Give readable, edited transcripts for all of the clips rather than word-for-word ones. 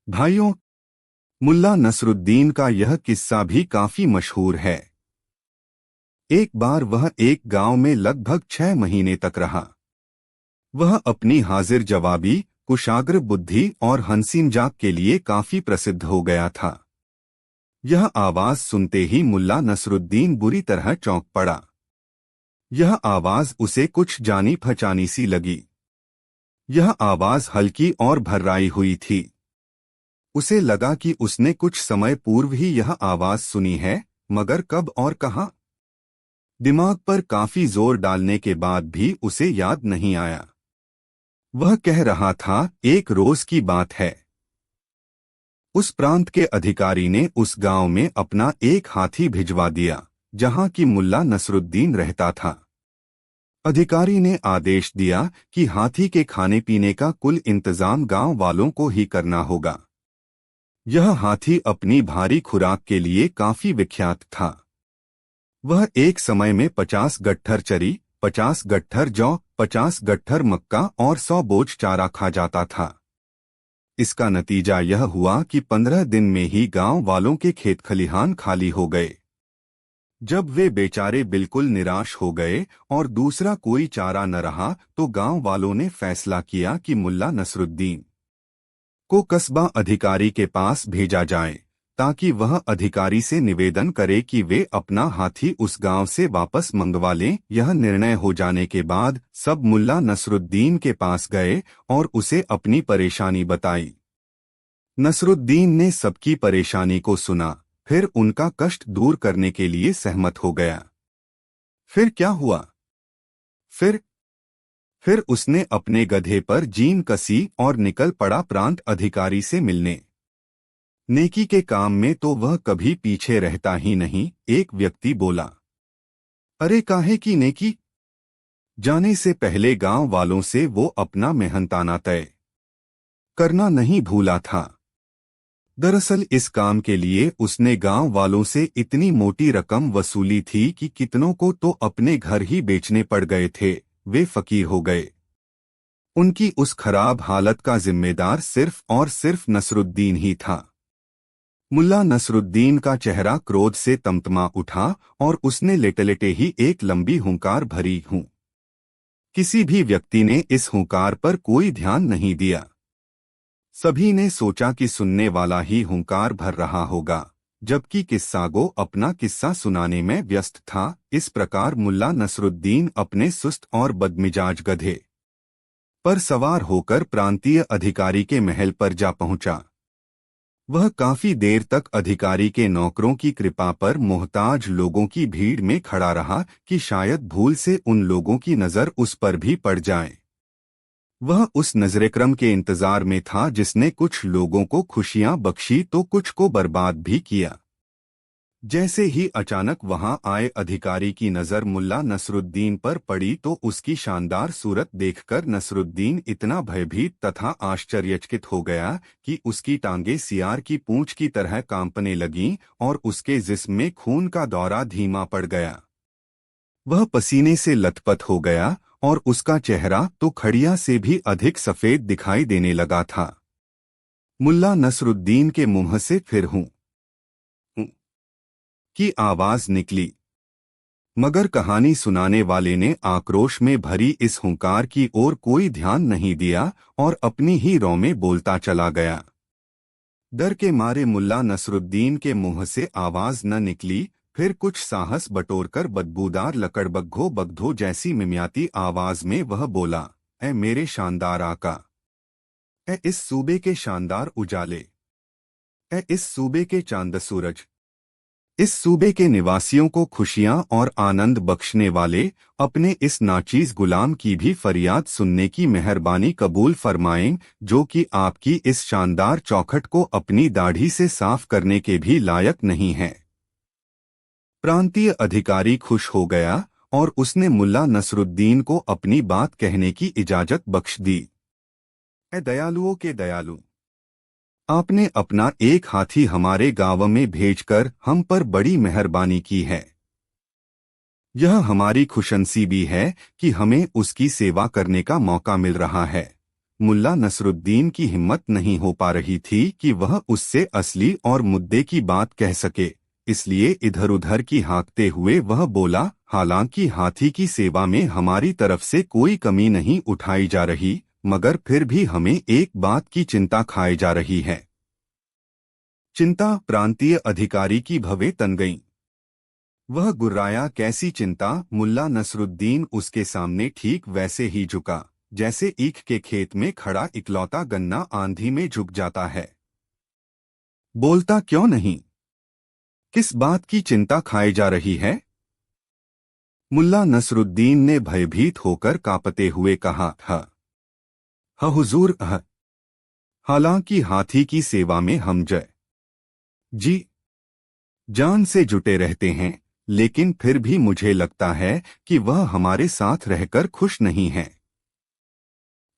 भाइयों, मुल्ला नसरुद्दीन का यह किस्सा भी काफी मशहूर है। एक बार वह एक गांव में लगभग 6 महीने तक रहा। वह अपनी हाजिर जवाबी, कुशाग्र बुद्धि और हंसी मजाक के लिए काफी प्रसिद्ध हो गया था। यह आवाज सुनते ही मुल्ला नसरुद्दीन बुरी तरह चौंक पड़ा। यह आवाज उसे कुछ जानी पहचानी सी लगी। यह आवाज हल्की और भर्राई हुई थी। उसे लगा कि उसने कुछ समय पूर्व ही यह आवाज सुनी है, मगर कब और कहां? दिमाग पर काफी जोर डालने के बाद भी उसे याद नहीं आया। वह कह रहा था, एक रोज की बात है। उस प्रांत के अधिकारी ने उस गांव में अपना एक हाथी भिजवा दिया, जहां की मुल्ला नसरुद्दीन रहता था। अधिकारी ने आदेश दिया कि हाथी के खाने पीने का कुल इंतजाम गांव वालों को ही करना होगा। यह हाथी अपनी भारी खुराक के लिए काफी विख्यात था। वह एक समय में 50 गट्ठर चरी, 50 गट्ठर जौ, 50 गट्ठर मक्का और 100 बोझ चारा खा जाता था। इसका नतीजा यह हुआ कि 15 दिन में ही गांव वालों के खेत खलिहान खाली हो गए। जब वे बेचारे बिल्कुल निराश हो गए और दूसरा कोई चारा न रहा, तो गांव वालों ने फैसला किया कि मुल्ला नसरुद्दीन को कस्बा अधिकारी के पास भेजा जाए, ताकि वह अधिकारी से निवेदन करे कि वे अपना हाथी उस गांव से वापस मंगवा लें। यह निर्णय हो जाने के बाद सब मुल्ला नसरुद्दीन के पास गए और उसे अपनी परेशानी बताई। नसरुद्दीन ने सबकी परेशानी को सुना, फिर उनका कष्ट दूर करने के लिए सहमत हो गया। फिर क्या हुआ? फिर फिर उसने अपने गधे पर जीन कसी और निकल पड़ा प्रांत अधिकारी से मिलने। नेकी के काम में तो वह कभी पीछे रहता ही नहीं। एक व्यक्ति बोला, अरे काहे की नेकी? जाने से पहले गांव वालों से वो अपना मेहनताना तय करना नहीं भूला था। दरअसल इस काम के लिए उसने गांव वालों से इतनी मोटी रकम वसूली थी कि कितनों को तो अपने घर ही बेचने पड़ गए थे। वे फकीर हो गए। उनकी उस खराब हालत का जिम्मेदार सिर्फ और सिर्फ नसरुद्दीन ही था। मुल्ला नसरुद्दीन का चेहरा क्रोध से तमतमा उठा और उसने लेटे-लेटे ही एक लंबी हुंकार भरी। हूँ। किसी भी व्यक्ति ने इस हुंकार पर कोई ध्यान नहीं दिया। सभी ने सोचा कि सुनने वाला ही हुंकार भर रहा होगा, जबकि किस्सागो अपना किस्सा सुनाने में व्यस्त था। इस प्रकार मुल्ला नसरुद्दीन अपने सुस्त और बदमिजाज गधे पर सवार होकर प्रांतीय अधिकारी के महल पर जा पहुंचा। वह काफी देर तक अधिकारी के नौकरों की कृपा पर मोहताज लोगों की भीड़ में खड़ा रहा कि शायद भूल से उन लोगों की नजर उस पर भी पड़ जाए। वह उस नजरेक्रम के इंतजार में था जिसने कुछ लोगों को खुशियां बख्शी तो कुछ को बर्बाद भी किया। जैसे ही अचानक वहां आए अधिकारी की नजर मुल्ला नसरुद्दीन पर पड़ी तो उसकी शानदार सूरत देखकर नसरुद्दीन इतना भयभीत तथा आश्चर्यचकित हो गया कि उसकी टांगें सियार की पूंछ की तरह कांपने लगीं और उसके जिस्म में खून का दौरा धीमा पड़ गया। वह पसीने से लथपथ हो गया और उसका चेहरा तो खड़िया से भी अधिक सफेद दिखाई देने लगा था। मुल्ला नसरुद्दीन के मुंह से फिर हूं की आवाज निकली, मगर कहानी सुनाने वाले ने आक्रोश में भरी इस हुंकार की ओर कोई ध्यान नहीं दिया और अपनी ही रौ में बोलता चला गया। डर के मारे मुल्ला नसरुद्दीन के मुंह से आवाज न निकली। फिर कुछ साहस बटोरकर बदबूदार लकड़बग्घो बगधो जैसी मिमियाती आवाज में वह बोला, ए मेरे शानदार आका, ए इस सूबे के शानदार उजाले, ए इस सूबे के चांद सूरज, इस सूबे के निवासियों को खुशियां और आनंद बख्शने वाले, अपने इस नाचीज गुलाम की भी फरियाद सुनने की मेहरबानी कबूल फरमाएं, जो कि आपकी इस शानदार चौखट को अपनी दाढ़ी से साफ करने के भी लायक नहीं है। प्रांतीय अधिकारी खुश हो गया और उसने मुल्ला नसरुद्दीन को अपनी बात कहने की इजाजत बख्श दी। ए दयालुओं के दयालु, आपने अपना एक हाथी हमारे गांव में भेजकर हम पर बड़ी मेहरबानी की है। यह हमारी खुशनसीबी है कि हमें उसकी सेवा करने का मौका मिल रहा है। मुल्ला नसरुद्दीन की हिम्मत नहीं हो पा रही थी कि वह उससे असली और मुद्दे की बात कह सके, इसलिए इधर उधर की हाँकते हुए वह बोला, हालांकि हाथी की सेवा में हमारी तरफ से कोई कमी नहीं उठाई जा रही, मगर फिर भी हमें एक बात की चिंता खाई जा रही है। चिंता? प्रांतीय अधिकारी की भवें तन गईं। वह गुर्राया, कैसी चिंता? मुल्ला नसरुद्दीन उसके सामने ठीक वैसे ही झुका जैसे ईख के खेत में खड़ा इकलौता गन्ना आंधी में झुक जाता है। बोलता क्यों नहीं? किस बात की चिंता खाई जा रही है? मुल्ला नसरुद्दीन ने भयभीत होकर कांपते हुए कहा, हुजूर, हालांकि हाथी की सेवा में हम जी जान से जुटे रहते हैं, लेकिन फिर भी मुझे लगता है कि वह हमारे साथ रहकर खुश नहीं है।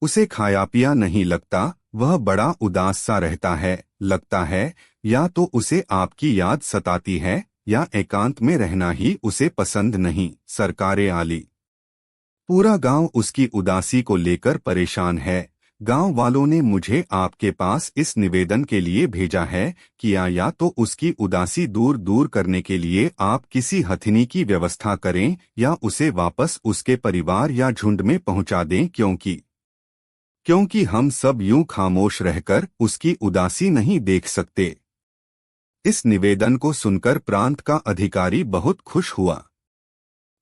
उसे खाया पिया नहीं लगता, वह बड़ा उदास सा रहता है, लगता है या तो उसे आपकी याद सताती है या एकांत में रहना ही उसे पसंद नहीं। सरकारे आली, पूरा गांव उसकी उदासी को लेकर परेशान है। गांव वालों ने मुझे आपके पास इस निवेदन के लिए भेजा है कि या तो उसकी उदासी दूर दूर करने के लिए आप किसी हथिनी की व्यवस्था करें या उसे वापस उसके परिवार या झुंड में पहुंचा दें, क्योंकि हम सब यूं खामोश रहकर उसकी उदासी नहीं देख सकते। इस निवेदन को सुनकर प्रांत का अधिकारी बहुत खुश हुआ।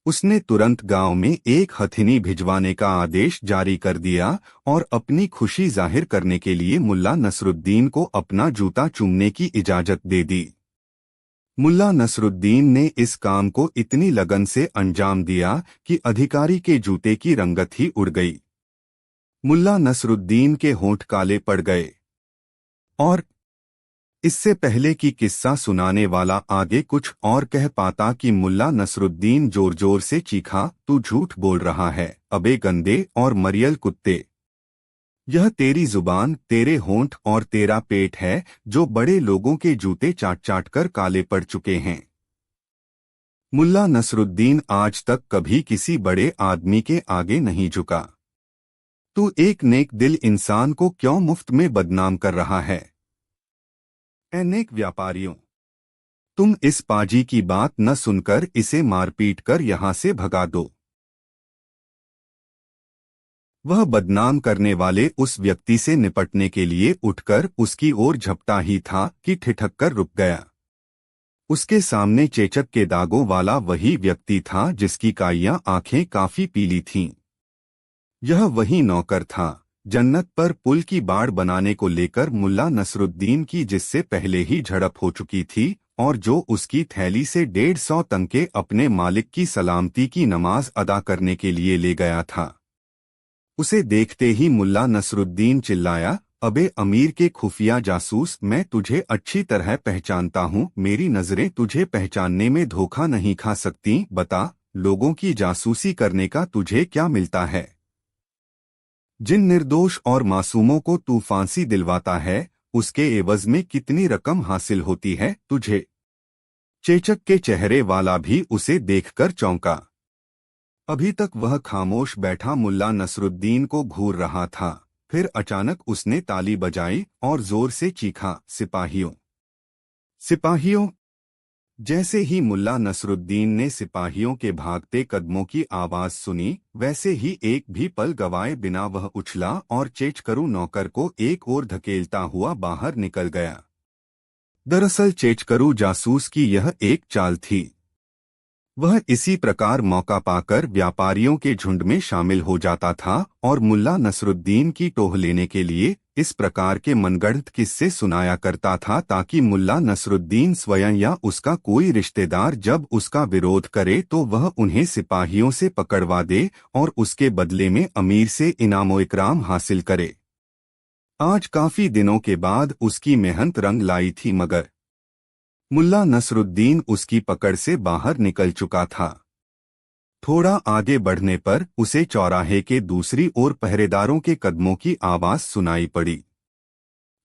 उसने तुरंत गांव में एक हथिनी भिजवाने का आदेश जारी कर दिया और अपनी खुशी जाहिर करने के लिए मुल्ला नसरुद्दीन को अपना जूता चूमने की इजाजत दे दी। मुल्ला नसरुद्दीन ने इस काम को इतनी लगन से अंजाम दिया कि अधिकारी के जूते की रंगत ही उड़ गई। मुल्ला नसरुद्दीन के होंठ काले पड़ गए और इससे पहले कि किस्सा सुनाने वाला आगे कुछ और कह पाता कि मुल्ला नसरुद्दीन जोर जोर से चीखा, तू झूठ बोल रहा है, अबे गंदे और मरियल कुत्ते! यह तेरी जुबान, तेरे होंठ और तेरा पेट है जो बड़े लोगों के जूते चाट चाट कर काले पड़ चुके हैं। मुल्ला नसरुद्दीन आज तक कभी किसी बड़े आदमी के आगे नहीं झुका। तू एक नेक दिल इंसान को क्यों मुफ्त में बदनाम कर रहा है? नेक व्यापारियों, तुम इस पाजी की बात न सुनकर इसे मारपीट कर यहां से भगा दो। वह बदनाम करने वाले उस व्यक्ति से निपटने के लिए उठकर उसकी ओर झपटा ही था कि ठिठक कर रुक गया। उसके सामने चेचक के दागों वाला वही व्यक्ति था जिसकी काइयां आंखें काफी पीली थीं। यह वही नौकर था जन्नत पर पुल की बाड़ बनाने को लेकर मुल्ला नसरुद्दीन की जिससे पहले ही झड़प हो चुकी थी और जो उसकी थैली से 150 तंके अपने मालिक की सलामती की नमाज अदा करने के लिए ले गया था। उसे देखते ही मुल्ला नसरुद्दीन चिल्लाया, अबे अमीर के खुफिया जासूस, मैं तुझे अच्छी तरह पहचानता हूँ, मेरी नजरें तुझे पहचानने में धोखा नहीं खा सकती। बता, लोगों की जासूसी करने का तुझे क्या मिलता है? जिन निर्दोष और मासूमों को तू फांसी दिलवाता है, उसके एवज में कितनी रकम हासिल होती है तुझे? चेचक के चेहरे वाला भी उसे देखकर चौंका। अभी तक वह खामोश बैठा मुल्ला नसरुद्दीन को घूर रहा था, फिर अचानक उसने ताली बजाई और जोर से चीखा, सिपाहियों! सिपाहियों! जैसे ही मुल्ला नसरुद्दीन ने सिपाहियों के भागते कदमों की आवाज सुनी, वैसे ही एक भी पल गवाए बिना वह उछला और चेचकरू नौकर को एक ओर धकेलता हुआ बाहर निकल गया। दरअसल चेचकरू जासूस की यह एक चाल थी। वह इसी प्रकार मौका पाकर व्यापारियों के झुंड में शामिल हो जाता था और मुल्ला नसरुद्दीन की टोह लेने के लिए इस प्रकार के मनगढ़ंत किस्से सुनाया करता था ताकि मुल्ला नसरुद्दीन स्वयं या उसका कोई रिश्तेदार जब उसका विरोध करे तो वह उन्हें सिपाहियों से पकड़वा दे और उसके बदले में अमीर से इनामो इकराम हासिल करे। आज काफी दिनों के बाद उसकी मेहनत रंग लाई थी, मगर मुल्ला नसरुद्दीन उसकी पकड़ से बाहर निकल चुका था। थोड़ा आगे बढ़ने पर उसे चौराहे के दूसरी ओर पहरेदारों के कदमों की आवाज सुनाई पड़ी।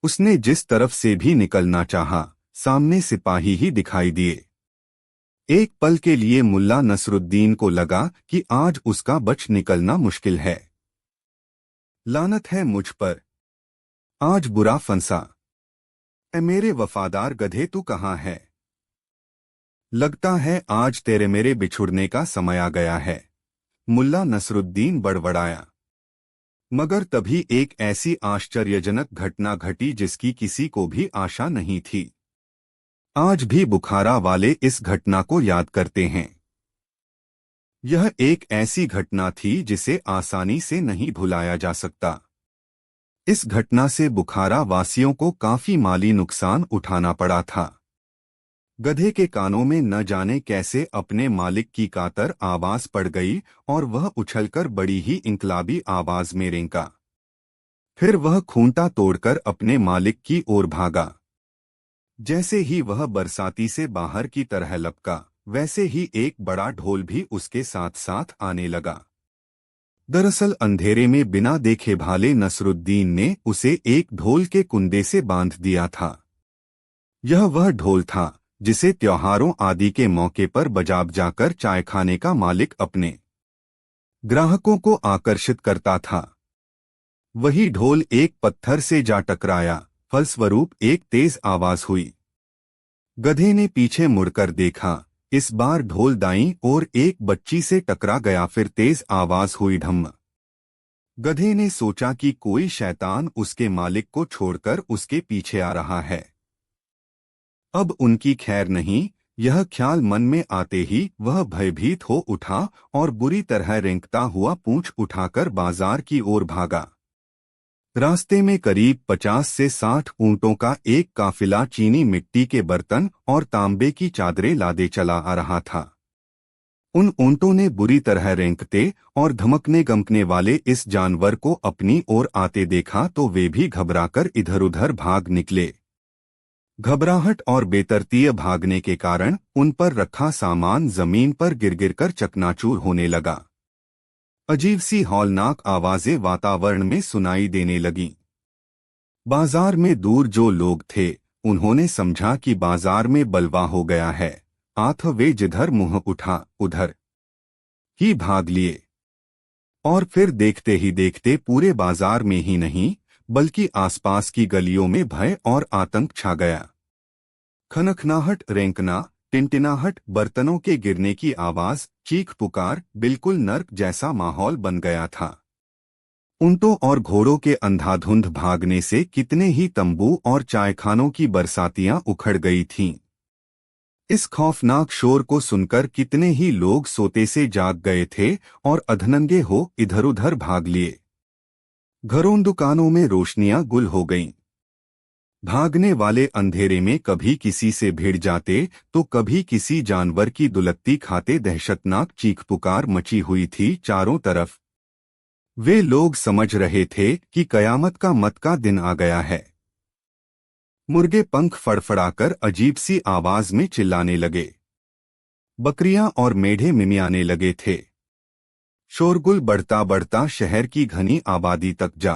उसने जिस तरफ से भी निकलना चाहा, सामने सिपाही ही दिखाई दिए। एक पल के लिए मुल्ला नसरुद्दीन को लगा कि आज उसका बच निकलना मुश्किल है, लानत है मुझ पर, आज बुरा फंसा। ए मेरे वफादार गधे, तू कहाँ है? लगता है आज तेरे मेरे बिछुड़ने का समय आ गया है, मुल्ला नसरुद्दीन बड़बड़ाया। मगर तभी एक ऐसी आश्चर्यजनक घटना घटी जिसकी किसी को भी आशा नहीं थी। आज भी बुखारा वाले इस घटना को याद करते हैं। यह एक ऐसी घटना थी जिसे आसानी से नहीं भुलाया जा सकता। इस घटना से बुखारा वासियों को काफी माली नुकसान उठाना पड़ा था। गधे के कानों में न जाने कैसे अपने मालिक की कातर आवाज पड़ गई और वह उछलकर बड़ी ही इंकलाबी आवाज में रेंका। फिर वह खूंटा तोड़कर अपने मालिक की ओर भागा। जैसे ही वह बरसाती से बाहर की तरह लपका, वैसे ही एक बड़ा ढोल भी उसके साथ साथ आने लगा। दरअसल अंधेरे में बिना देखे भाले नसरुद्दीन ने उसे एक ढोल के कुंदे से बांध दिया था। यह वह ढोल था जिसे त्योहारों आदि के मौके पर बजा जाकर चाय खाने का मालिक अपने ग्राहकों को आकर्षित करता था। वही ढोल एक पत्थर से जा टकराया, फलस्वरूप एक तेज आवाज हुई। गधे ने पीछे मुड़कर देखा। इस बार ढोल दाईं ओर एक बच्ची से टकरा गया। फिर तेज आवाज हुई, ढम्म। गधे ने सोचा कि कोई शैतान उसके मालिक को छोड़कर उसके पीछे आ रहा है। अब उनकी खैर नहीं। यह ख्याल मन में आते ही वह भयभीत हो उठा और बुरी तरह रेंकता हुआ पूंछ उठाकर बाजार की ओर भागा। रास्ते में करीब 50 से 60 ऊंटों का एक काफिला चीनी मिट्टी के बर्तन और तांबे की चादरें लादे चला आ रहा था। उन ऊंटों ने बुरी तरह रेंकते और धमकने गमकने वाले इस जानवर को अपनी ओर आते देखा तो वे भी घबराकर इधर उधर भाग निकले। घबराहट और बेतरतीब भागने के कारण उन पर रखा सामान जमीन पर गिर गिरकर चकनाचूर होने लगा। अजीब सी हौलनाक आवाजें वातावरण में सुनाई देने लगीं। बाजार में दूर जो लोग थे उन्होंने समझा कि बाजार में बलवा हो गया है। आथ वे जिधर मुंह उठा उधर ही भाग लिए और फिर देखते ही देखते पूरे बाजार में ही नहीं बल्कि आसपास की गलियों में भय और आतंक छा गया। खनखनाहट, रेंकना, टिनटिनाहट, बर्तनों के गिरने की आवाज, चीख पुकार, बिल्कुल नर्क जैसा माहौल बन गया था। ऊंटों और घोड़ों के अंधाधुंध भागने से कितने ही तंबू और चायखानों की बरसातियां उखड़ गई थीं। इस खौफनाक शोर को सुनकर कितने ही लोग सोते से जाग गए थे और अधनंगे हो इधर उधर भाग लिए। घरों दुकानों में रोशनियां गुल हो गईं। भागने वाले अंधेरे में कभी किसी से भिड़ जाते तो कभी किसी जानवर की दुलत्ती खाते। दहशतनाक चीख पुकार मची हुई थी चारों तरफ। वे लोग समझ रहे थे कि कयामत का मत का दिन आ गया है। मुर्गे पंख फड़फड़ाकर अजीब सी आवाज में चिल्लाने लगे। बकरियां और मेढ़े मिमियाने लगे थे। शोरगुल बढ़ता बढ़ता शहर की घनी आबादी तक जा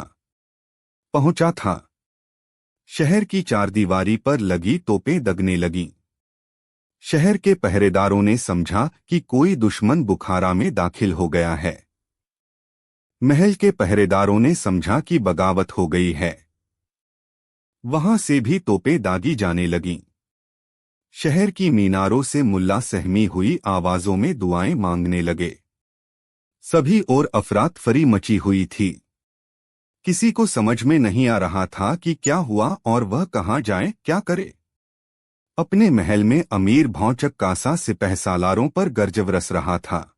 पहुंचा था। शहर की चारदीवारी पर लगी तोपें दगने लगीं। शहर के पहरेदारों ने समझा कि कोई दुश्मन बुखारा में दाखिल हो गया है। महल के पहरेदारों ने समझा कि बगावत हो गई है। वहां से भी तोपें दागी जाने लगीं। शहर की मीनारों से मुल्ला सहमी हुई आवाजों में दुआएं मांगने लगे। सभी ओर अफरातफरी मची हुई थी। किसी को समझ में नहीं आ रहा था कि क्या हुआ और वह कहां जाए, क्या करे। अपने महल में अमीर भौचक कासा सिपह सालारों पर गर्जवरस रहा था।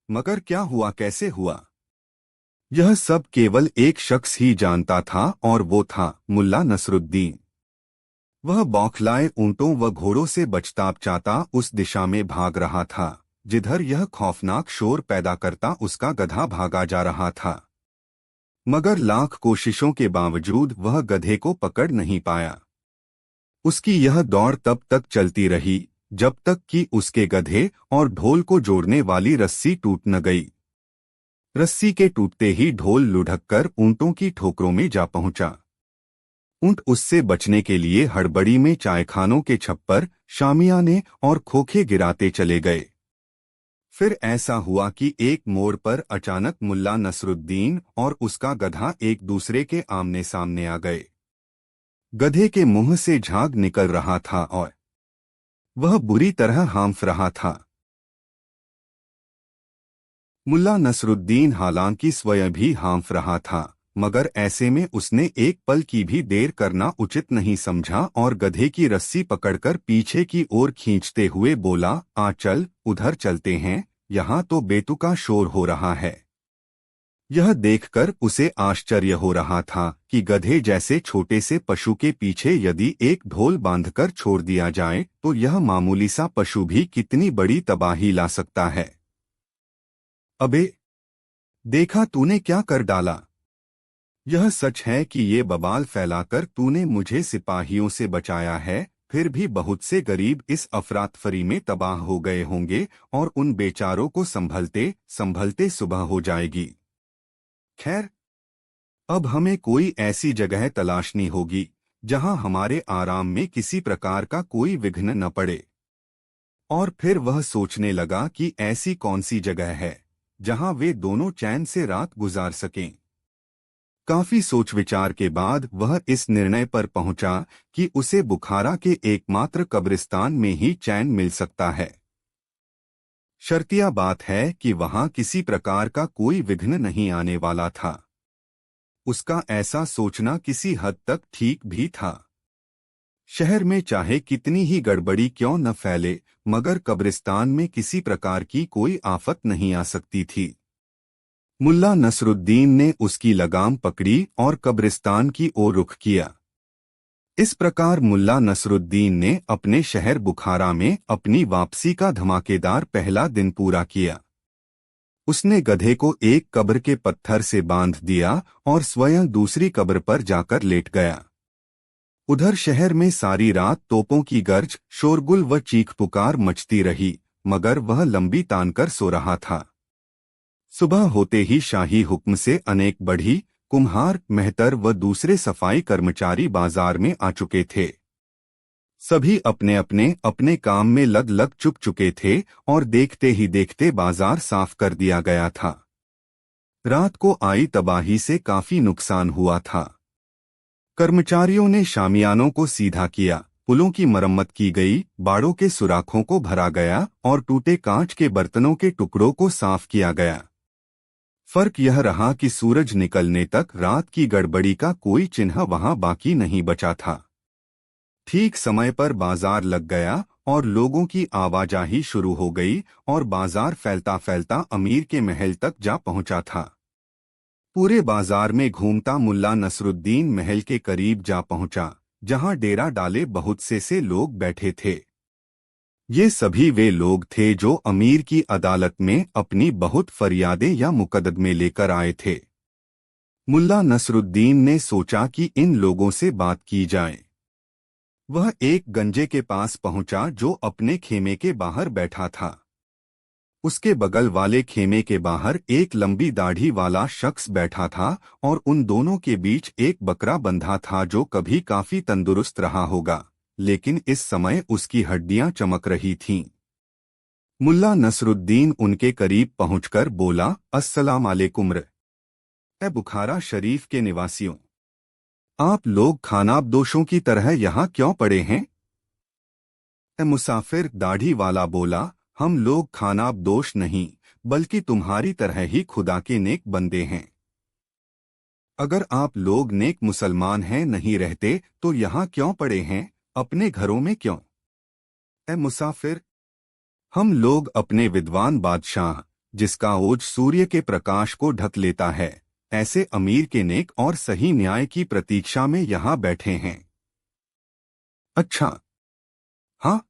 मगर क्या हुआ, कैसे हुआ, यह सब केवल एक शख्स ही जानता था और वो था मुल्ला नसरुद्दीन। वह बौखलाए ऊंटों व घोड़ों से बचताब चाहता उस दिशा में भाग रहा था जिधर यह खौफनाक शोर पैदा करता उसका गधा भागा जा रहा था। मगर लाख कोशिशों के बावजूद वह गधे को पकड़ नहीं पाया। उसकी यह दौड़ तब तक चलती रही जब तक कि उसके गधे और ढोल को जोड़ने वाली रस्सी टूट न गई। रस्सी के टूटते ही ढोल लुढ़ककर ऊंटों की ठोकरों में जा पहुंचा। ऊंट उससे बचने के लिए हड़बड़ी में चायखानों के छप्पर, शामियाने और खोखे गिराते चले गए। फिर ऐसा हुआ कि एक मोड़ पर अचानक मुल्ला नसरुद्दीन और उसका गधा एक दूसरे के आमने सामने आ गए। गधे के मुंह से झाग निकल रहा था और वह बुरी तरह हाँफ रहा था। मुल्ला नसरुद्दीन हालांकि स्वयं भी हाँफ रहा था, मगर ऐसे में उसने एक पल की भी देर करना उचित नहीं समझा और गधे की रस्सी पकड़कर पीछे की ओर खींचते हुए बोला, आ चल, उधर चलते हैं, यहाँ तो बेतुका शोर हो रहा है। यह देखकर उसे आश्चर्य हो रहा था कि गधे जैसे छोटे से पशु के पीछे यदि एक ढोल बांधकर छोड़ दिया जाए तो यह मामूली सा पशु भी कितनी बड़ी तबाही ला सकता है। अबे, देखा तूने क्या कर डाला। यह सच है कि ये बवाल फैलाकर तूने मुझे सिपाहियों से बचाया है, फिर भी बहुत से गरीब इस अफरातफरी में तबाह हो गए होंगे और उन बेचारों को संभलते संभलते सुबह हो जाएगी। खैर, अब हमें कोई ऐसी जगह तलाशनी होगी जहां हमारे आराम में किसी प्रकार का कोई विघ्न न पड़े। और फिर वह सोचने लगा कि ऐसी कौन सी जगह है जहां वे दोनों चैन से रात गुजार सकें। काफी सोच विचार के बाद वह इस निर्णय पर पहुंचा कि उसे बुखारा के एकमात्र कब्रिस्तान में ही चैन मिल सकता है। शर्तिया बात है कि वहां किसी प्रकार का कोई विघ्न नहीं आने वाला था। उसका ऐसा सोचना किसी हद तक ठीक भी था। शहर में चाहे कितनी ही गड़बड़ी क्यों न फैले, मगर कब्रिस्तान में किसी प्रकार की कोई आफत नहीं आ सकती थी। मुल्ला नसरुद्दीन ने उसकी लगाम पकड़ी और कब्रिस्तान की ओर रुख किया। इस प्रकार मुल्ला नसरुद्दीन ने अपने शहर बुखारा में अपनी वापसी का धमाकेदार पहला दिन पूरा किया। उसने गधे को एक कब्र के पत्थर से बांध दिया और स्वयं दूसरी कब्र पर जाकर लेट गया। उधर शहर में सारी रात तोपों की गर्ज, शोरगुल व चीख पुकार मचती रही, मगर वह लंबी तान कर सो रहा था। सुबह होते ही शाही हुक्म से अनेक बढ़ी, कुम्हार, मेहतर व दूसरे सफाई कर्मचारी बाजार में आ चुके थे। सभी अपने अपने अपने काम में लग चुक चुके थे और देखते ही देखते बाजार साफ कर दिया गया था। रात को आई तबाही से काफी नुकसान हुआ था। कर्मचारियों ने शामियानों को सीधा किया, पुलों की मरम्मत की गई, बाड़ों के सुराखों को भरा गया और टूटे कांच के बर्तनों के टुकड़ों को साफ किया गया। फर्क यह रहा कि सूरज निकलने तक रात की गड़बड़ी का कोई चिन्ह वहां बाकी नहीं बचा था। ठीक समय पर बाजार लग गया और लोगों की आवाजाही शुरू हो गई और बाजार फैलता फैलता अमीर के महल तक जा पहुंचा था। पूरे बाजार में घूमता मुल्ला नसरुद्दीन महल के करीब जा पहुंचा, जहां डेरा डाले बहुत से लोग बैठे थे। ये सभी वे लोग थे जो अमीर की अदालत में अपनी बहुत फरियादें या मुकदमे लेकर आए थे। मुल्ला नसरुद्दीन ने सोचा कि इन लोगों से बात की जाए। वह एक गंजे के पास पहुंचा जो अपने खेमे के बाहर बैठा था। उसके बगल वाले खेमे के बाहर एक लंबी दाढ़ी वाला शख्स बैठा था और उन दोनों के बीच एक बकरा बंधा था जो कभी काफी तंदुरुस्त रहा होगा, लेकिन इस समय उसकी हड्डियां चमक रही थीं। मुल्ला नसरुद्दीन उनके करीब पहुंचकर बोला, अस्सलाम वालेकुम ए बुखारा शरीफ के निवासियों, आप लोग खानाबदोशों की तरह यहाँ क्यों पड़े हैं? ए मुसाफिर, दाढ़ी वाला बोला, हम लोग खानाबदोश नहीं बल्कि तुम्हारी तरह ही खुदा के नेक बंदे हैं। अगर आप लोग नेक मुसलमान हैं नहीं रहते तो यहाँ क्यों पड़े हैं, अपने घरों में क्यों? ए मुसाफिर, हम लोग अपने विद्वान बादशाह, जिसका ओज सूर्य के प्रकाश को ढक लेता है, ऐसे अमीर के नेक और सही न्याय की प्रतीक्षा में यहाँ बैठे हैं। अच्छा, हाँ,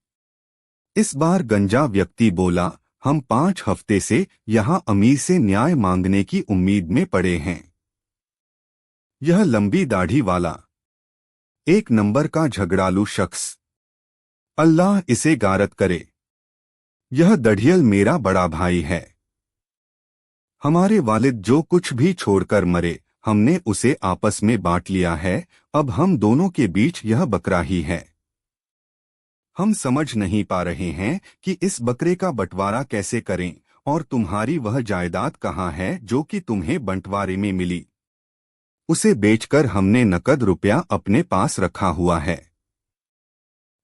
इस बार गंजा व्यक्ति बोला, हम 5 हफ्ते से यहाँ अमीर से न्याय मांगने की उम्मीद में पड़े हैं। यह लंबी दाढ़ी वाला, एक नंबर का झगड़ालू शख्स, अल्लाह इसे गारत करे। यह दढ़ियल मेरा बड़ा भाई है। हमारे वालिद जो कुछ भी छोड़कर मरे, हमने उसे आपस में बांट लिया है, अब हम दोनों के बीच यह बकरा ही है। हम समझ नहीं पा रहे हैं कि इस बकरे का बंटवारा कैसे करें और तुम्हारी वह जायदाद कहाँ है जो कि तुम्हें बंटवारे में मिली? उसे बेचकर हमने नकद रुपया अपने पास रखा हुआ है।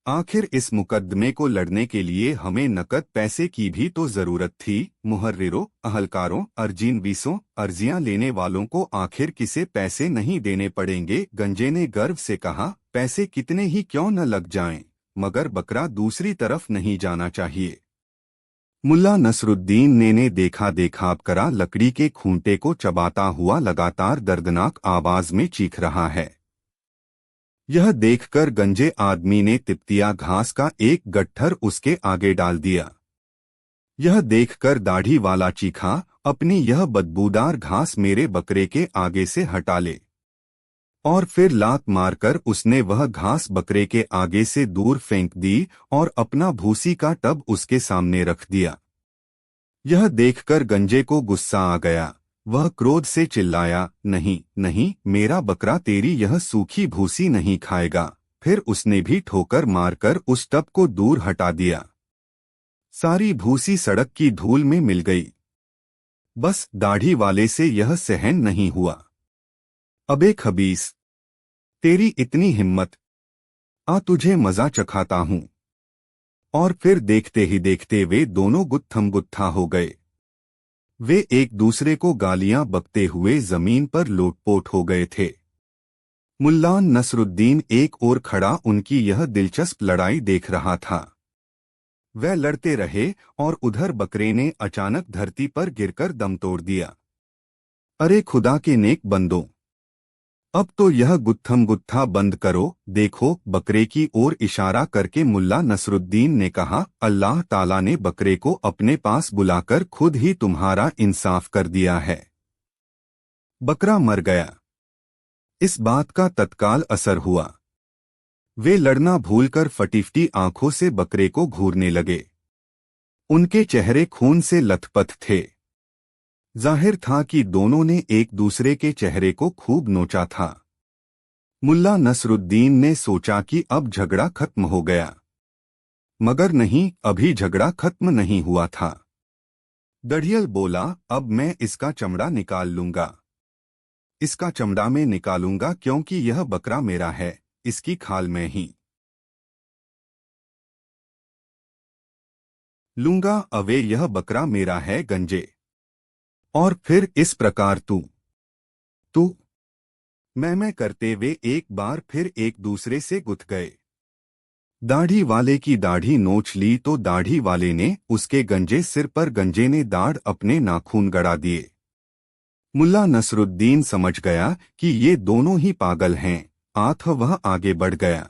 आखिर इस मुकदमे को लड़ने के लिए हमें नकद पैसे की भी तो जरूरत थी। मुहर्रिरों, अहलकारों, अर्जीनवीसों, अर्जियां लेने वालों को आखिर किसे पैसे नहीं देने पड़ेंगे? गंजे ने गर्व से कहा, पैसे कितने ही क्यों न लग जाएं, मगर बकरा दूसरी तरफ नहीं जाना चाहिए। मुल्ला नसरुद्दीन ने देखा देखा करा लकड़ी के खूंटे को चबाता हुआ लगातार दर्दनाक आवाज में चीख रहा है। यह देखकर गंजे आदमी ने तिप्तिया घास का एक गट्ठर उसके आगे डाल दिया। यह देखकर दाढ़ी वाला चीखा, अपनी यह बदबूदार घास मेरे बकरे के आगे से हटा ले। और फिर लात मारकर उसने वह घास बकरे के आगे से दूर फेंक दी और अपना भूसी का टब उसके सामने रख दिया। यह देखकर गंजे को गुस्सा आ गया। वह क्रोध से चिल्लाया, नहीं नहीं, मेरा बकरा तेरी यह सूखी भूसी नहीं खाएगा। फिर उसने भी ठोकर मारकर उस टब को दूर हटा दिया। सारी भूसी सड़क की धूल में मिल गई। बस दाढ़ी वाले से यह सहन नहीं हुआ। अबे खबीस, तेरी इतनी हिम्मत, आ तुझे मजा चखाता हूं। और फिर देखते ही देखते वे दोनों गुत्थम गुत्था हो गए। वे एक दूसरे को गालियां बकते हुए जमीन पर लोटपोट हो गए थे। मुल्ला नसरुद्दीन एक ओर खड़ा उनकी यह दिलचस्प लड़ाई देख रहा था। वह लड़ते रहे और उधर बकरे ने अचानक धरती पर गिरकर दम तोड़ दिया। अरे खुदा के नेक बंदों, अब तो यह गुत्थम गुत्था बंद करो। देखो, बकरे की ओर इशारा करके मुल्ला नसरुद्दीन ने कहा, अल्लाह ताला ने बकरे को अपने पास बुलाकर खुद ही तुम्हारा इंसाफ कर दिया है। बकरा मर गया। इस बात का तत्काल असर हुआ। वे लड़ना भूलकर फटीफटी आंखों से बकरे को घूरने लगे। उनके चेहरे खून से लथपथ थे। जाहिर था कि दोनों ने एक दूसरे के चेहरे को खूब नोचा था। मुल्ला नसरुद्दीन ने सोचा कि अब झगड़ा खत्म हो गया, मगर नहीं, अभी झगड़ा खत्म नहीं हुआ था। दढ़ियल बोला, अब मैं इसका चमड़ा निकाल लूंगा। इसका चमड़ा मैं निकालूंगा क्योंकि यह बकरा मेरा है, इसकी खाल मैं ही लूंगा। अवे यह बकरा मेरा है गंजे। और फिर इस प्रकार तू मैं करते वे एक बार फिर एक दूसरे से गुथ गए। दाढ़ी वाले की दाढ़ी नोच ली तो दाढ़ी वाले ने उसके गंजे सिर पर, गंजे ने दाढ़ अपने नाखून गड़ा दिए। मुल्ला नसरुद्दीन समझ गया कि ये दोनों ही पागल हैं। आठ वह आगे बढ़ गया।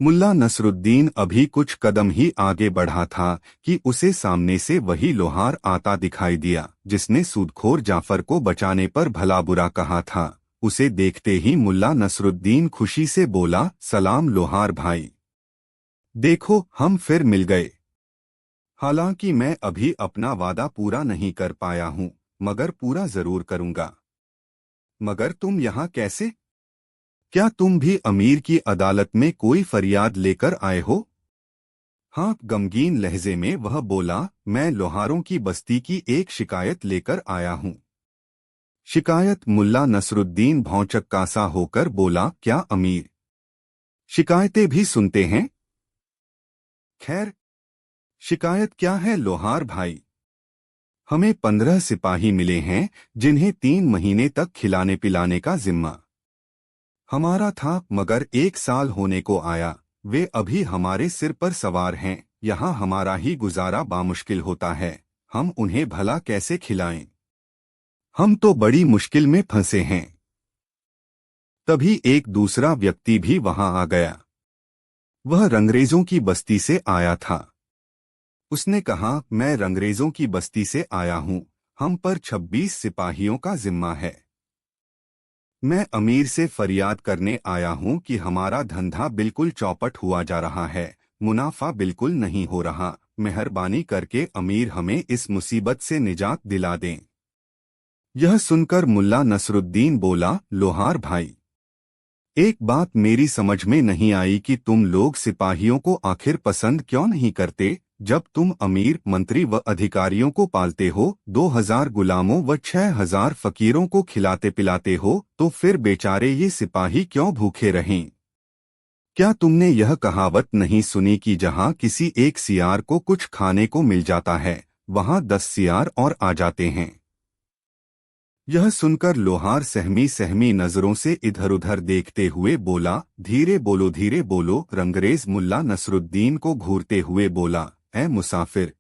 मुल्ला नसरुद्दीन अभी कुछ कदम ही आगे बढ़ा था कि उसे सामने से वही लोहार आता दिखाई दिया जिसने सूदखोर जाफर को बचाने पर भला बुरा कहा था। उसे देखते ही मुल्ला नसरुद्दीन खुशी से बोला, सलाम लोहार भाई, देखो हम फिर मिल गए। हालांकि मैं अभी अपना वादा पूरा नहीं कर पाया हूं, मगर पूरा जरूर करूंगा। मगर तुम यहाँ कैसे? क्या तुम भी अमीर की अदालत में कोई फरियाद लेकर आए हो? हाँ, गमगीन लहजे में वह बोला, मैं लोहारों की बस्ती की एक शिकायत लेकर आया हूँ। शिकायत? मुल्ला नसरुद्दीन भौंचक्का सा होकर बोला, क्या अमीर शिकायतें भी सुनते हैं? खैर, शिकायत क्या है लोहार भाई? हमें 15 सिपाही मिले हैं जिन्हें 3 महीने तक खिलाने पिलाने का जिम्मा हमारा था, मगर 1 साल होने को आया, वे अभी हमारे सिर पर सवार हैं। यहाँ हमारा ही गुजारा बामुश्किल होता है, हम उन्हें भला कैसे खिलाएं? हम तो बड़ी मुश्किल में फंसे हैं। तभी एक दूसरा व्यक्ति भी वहां आ गया। वह रंगरेजों की बस्ती से आया था। उसने कहा, मैं रंगरेजों की बस्ती से आया हूं, हम पर 26 सिपाहियों का जिम्मा है। मैं अमीर से फरियाद करने आया हूं कि हमारा धंधा बिल्कुल चौपट हुआ जा रहा है, मुनाफा बिल्कुल नहीं हो रहा। मेहरबानी करके अमीर हमें इस मुसीबत से निजात दिला दें। यह सुनकर मुल्ला नसरुद्दीन बोला, लोहार भाई, एक बात मेरी समझ में नहीं आई कि तुम लोग सिपाहियों को आखिर पसंद क्यों नहीं करते? जब तुम अमीर मंत्री व अधिकारियों को पालते हो, 2000 गुलामों व 6000 फकीरों को खिलाते पिलाते हो, तो फिर बेचारे ये सिपाही क्यों भूखे रहें? क्या तुमने यह कहावत नहीं सुनी कि जहाँ किसी एक सियार को कुछ खाने को मिल जाता है, वहाँ 10 सियार और आ जाते हैं? यह सुनकर लोहार सहमी सहमी नजरों से इधर उधर देखते हुए बोला, धीरे बोलो। रंगरेज मुल्ला नसरुद्दीन को घूरते हुए बोला, ऐ मुसाफिर,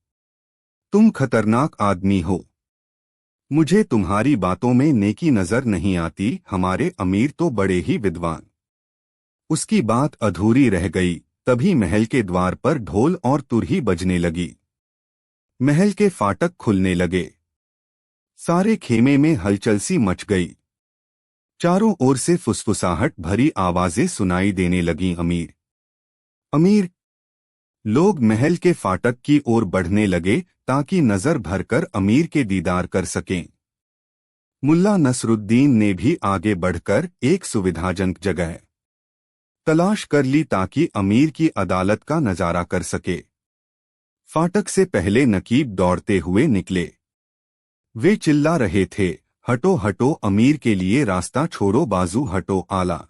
तुम खतरनाक आदमी हो। मुझे तुम्हारी बातों में नेकी नजर नहीं आती। हमारे अमीर तो बड़े ही विद्वान। उसकी बात अधूरी रह गई, तभी महल के द्वार पर ढोल और तुरही बजने लगी। महल के फाटक खुलने लगे। सारे खेमे में हलचल सी मच गई। चारों ओर से फुसफुसाहट भरी आवाजें सुनाई देने लगीं। अमीर अमीर। लोग महल के फाटक की ओर बढ़ने लगे ताकि नजर भरकर अमीर के दीदार कर सकें। मुल्ला नसरुद्दीन ने भी आगे बढ़कर एक सुविधाजनक जगह तलाश कर ली ताकि अमीर की अदालत का नजारा कर सके। फाटक से पहले नकीब दौड़ते हुए निकले। वे चिल्ला रहे थे, हटो हटो, अमीर के लिए रास्ता छोड़ो, बाजू हटो, आला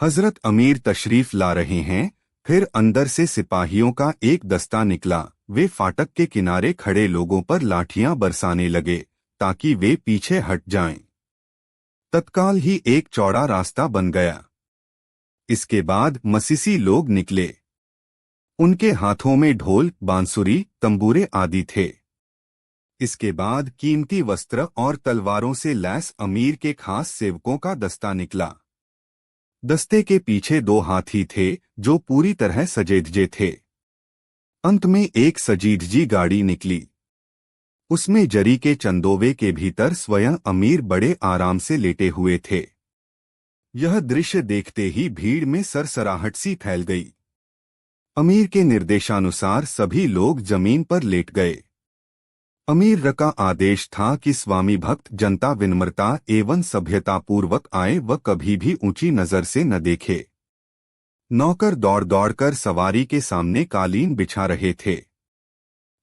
हजरत अमीर तशरीफ ला रहे हैं। फिर अंदर से सिपाहियों का एक दस्ता निकला। वे फाटक के किनारे खड़े लोगों पर लाठियां बरसाने लगे ताकि वे पीछे हट जाएं। तत्काल ही एक चौड़ा रास्ता बन गया। इसके बाद मसीसी लोग निकले। उनके हाथों में ढोल, बांसुरी, तंबूरे आदि थे। इसके बाद कीमती वस्त्र और तलवारों से लैस अमीर के खास सेवकों का दस्ता निकला। दस्ते के पीछे 2 हाथी थे जो पूरी तरह सजेधजे थे। अंत में एक सजीदजी गाड़ी निकली। उसमें जरी के चंदोवे के भीतर स्वयं अमीर बड़े आराम से लेटे हुए थे। यह दृश्य देखते ही भीड़ में सरसराहट सी फैल गई। अमीर के निर्देशानुसार सभी लोग जमीन पर लेट गए। अमीर का आदेश था कि स्वामी भक्त जनता विनम्रता एवं सभ्यतापूर्वक आए व कभी भी ऊंची नजर से न देखे। नौकर दौड़ दौड़कर सवारी के सामने कालीन बिछा रहे थे।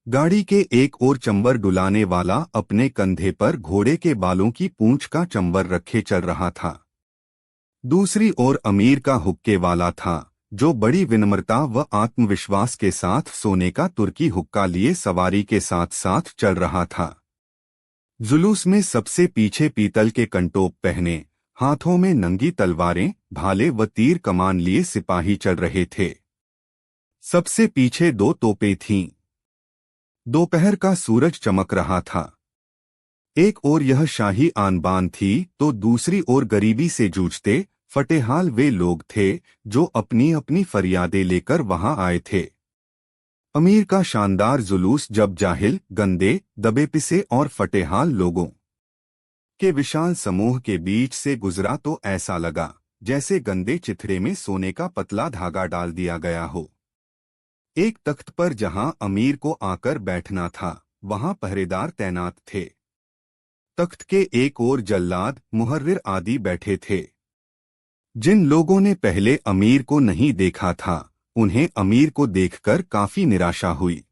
गाड़ी के एक ओर चंबर डुलाने वाला अपने कंधे पर घोड़े के बालों की पूंछ का चंबर रखे चल रहा था। दूसरी ओर अमीर का हुक्के वाला था जो बड़ी विनम्रता व आत्मविश्वास के साथ सोने का तुर्की हुक्का लिए सवारी के साथ साथ चल रहा था। जुलूस में सबसे पीछे पीतल के कंटोप पहने, हाथों में नंगी तलवारें, भाले व तीर कमान लिए सिपाही चल रहे थे। सबसे पीछे 2 तोपें थीं। दोपहर का सूरज चमक रहा था। एक ओर यह शाही आन बान थी तो दूसरी ओर गरीबी से जूझते फटेहाल वे लोग थे जो अपनी अपनी फरियादें लेकर वहां आए थे। अमीर का शानदार जुलूस जब जाहिल, गंदे, दबे पिसे और फटेहाल लोगों के विशाल समूह के बीच से गुजरा तो ऐसा लगा जैसे गंदे चिथड़े में सोने का पतला धागा डाल दिया गया हो। एक तख्त पर जहां अमीर को आकर बैठना था, वहां पहरेदार तैनात थे। तख्त के एक ओर जल्लाद, मुहर्रिर आदि बैठे थे। जिन लोगों ने पहले अमीर को नहीं देखा था, उन्हें अमीर को देखकर काफी निराशा हुई।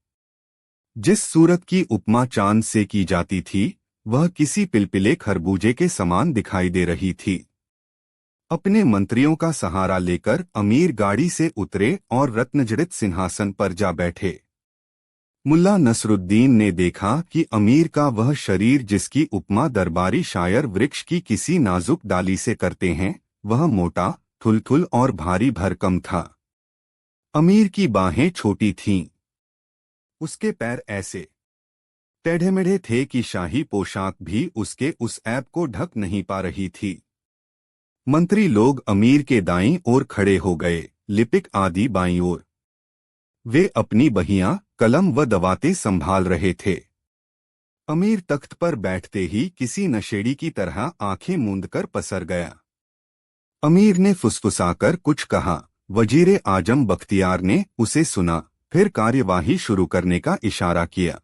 जिस सूरत की उपमा चांद से की जाती थी, वह किसी पिलपिले खरबूजे के समान दिखाई दे रही थी। अपने मंत्रियों का सहारा लेकर अमीर गाड़ी से उतरे और रत्नजड़ित सिंहासन पर जा बैठे। मुल्ला नसरुद्दीन ने देखा कि अमीर का वह शरीर जिसकी उपमा दरबारी शायर वृक्ष की किसी नाजुक डाली से करते हैं, वह मोटा, थुलथुल और भारी भरकम था। अमीर की बाहें छोटी थीं। उसके पैर ऐसे टेढ़े-मेढ़े थे कि शाही पोशाक भी उसके उस ऐब को ढक नहीं पा रही थी। मंत्री लोग अमीर के दाईं ओर खड़े हो गए, लिपिक आदि बाईं ओर। वे अपनी बहियां, कलम व दवातें संभाल रहे थे। अमीर तख्त पर बैठते ही किसी नशेड़ी की तरह आंखें मूंदकर पसर गया। अमीर ने फुसफुसाकर कुछ कहा। वजीरे आजम बख्तियार ने उसे सुना, फिर कार्यवाही शुरू करने का इशारा किया।